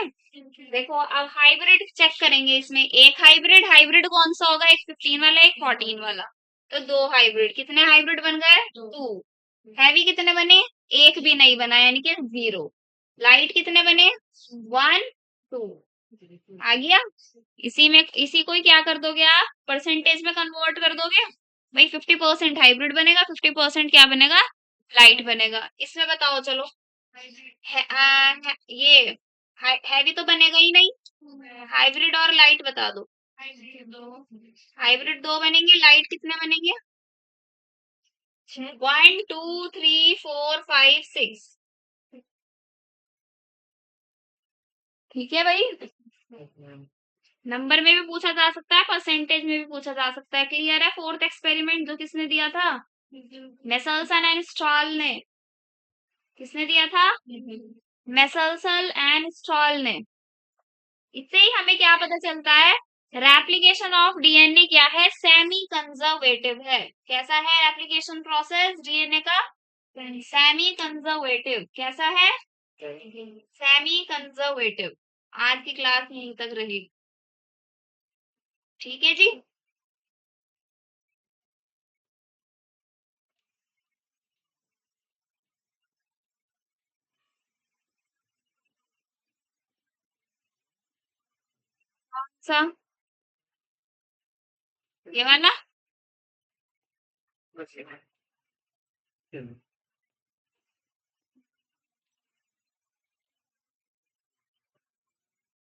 देखो अब हाइब्रिड चेक करेंगे, इसमें एक हाइब्रिड, हाइब्रिड कौन सा होगा? एक 15 वाला, एक 14 वाला। तो 2 हाइब्रिड, कितने हाइब्रिड बन गए? 2। हैवी कितने बने? एक भी नहीं बना, यानी कि 0। लाइट कितने बने? 1 2। आ गया? इसी को ही क्या कर दोगे आप? परसेंटेज में कन्वर्ट कर दोगे। भाई 50% हाइब्रिड बनेगा, 50% क्या बनेगा? लाइट बनेगा। इसमें बताओ चलो, ये हैवी तो बनेगा ही नहीं। हाइब्रिड और लाइट बता दो। हाइब्रिड 2 बनेंगे, लाइट कितने बनेंगे? 1 2 3 4 5 6। ठीक है भाई, नंबर में भी पूछा जा सकता है, परसेंटेज में भी पूछा जा सकता है। क्लियर है? फोर्थ एक्सपेरिमेंट जो किसने दिया था? मेसल्सन एंड स्टॉल ने। किसने दिया था? मेसल्सन एंड स्टॉल ने। इससे ही हमें क्या पता चलता है? रेप्लिकेशन ऑफ डीएनए क्या है? सेमी कंजर्वेटिव है। कैसा है रेप्लिकेशन प्रोसेस डीएनए का? Semi conservative. कैसा है? Semi conservative. आज की क्लास यहीं तक रही। ठीक है जी। सा ये वाला बस ये चलो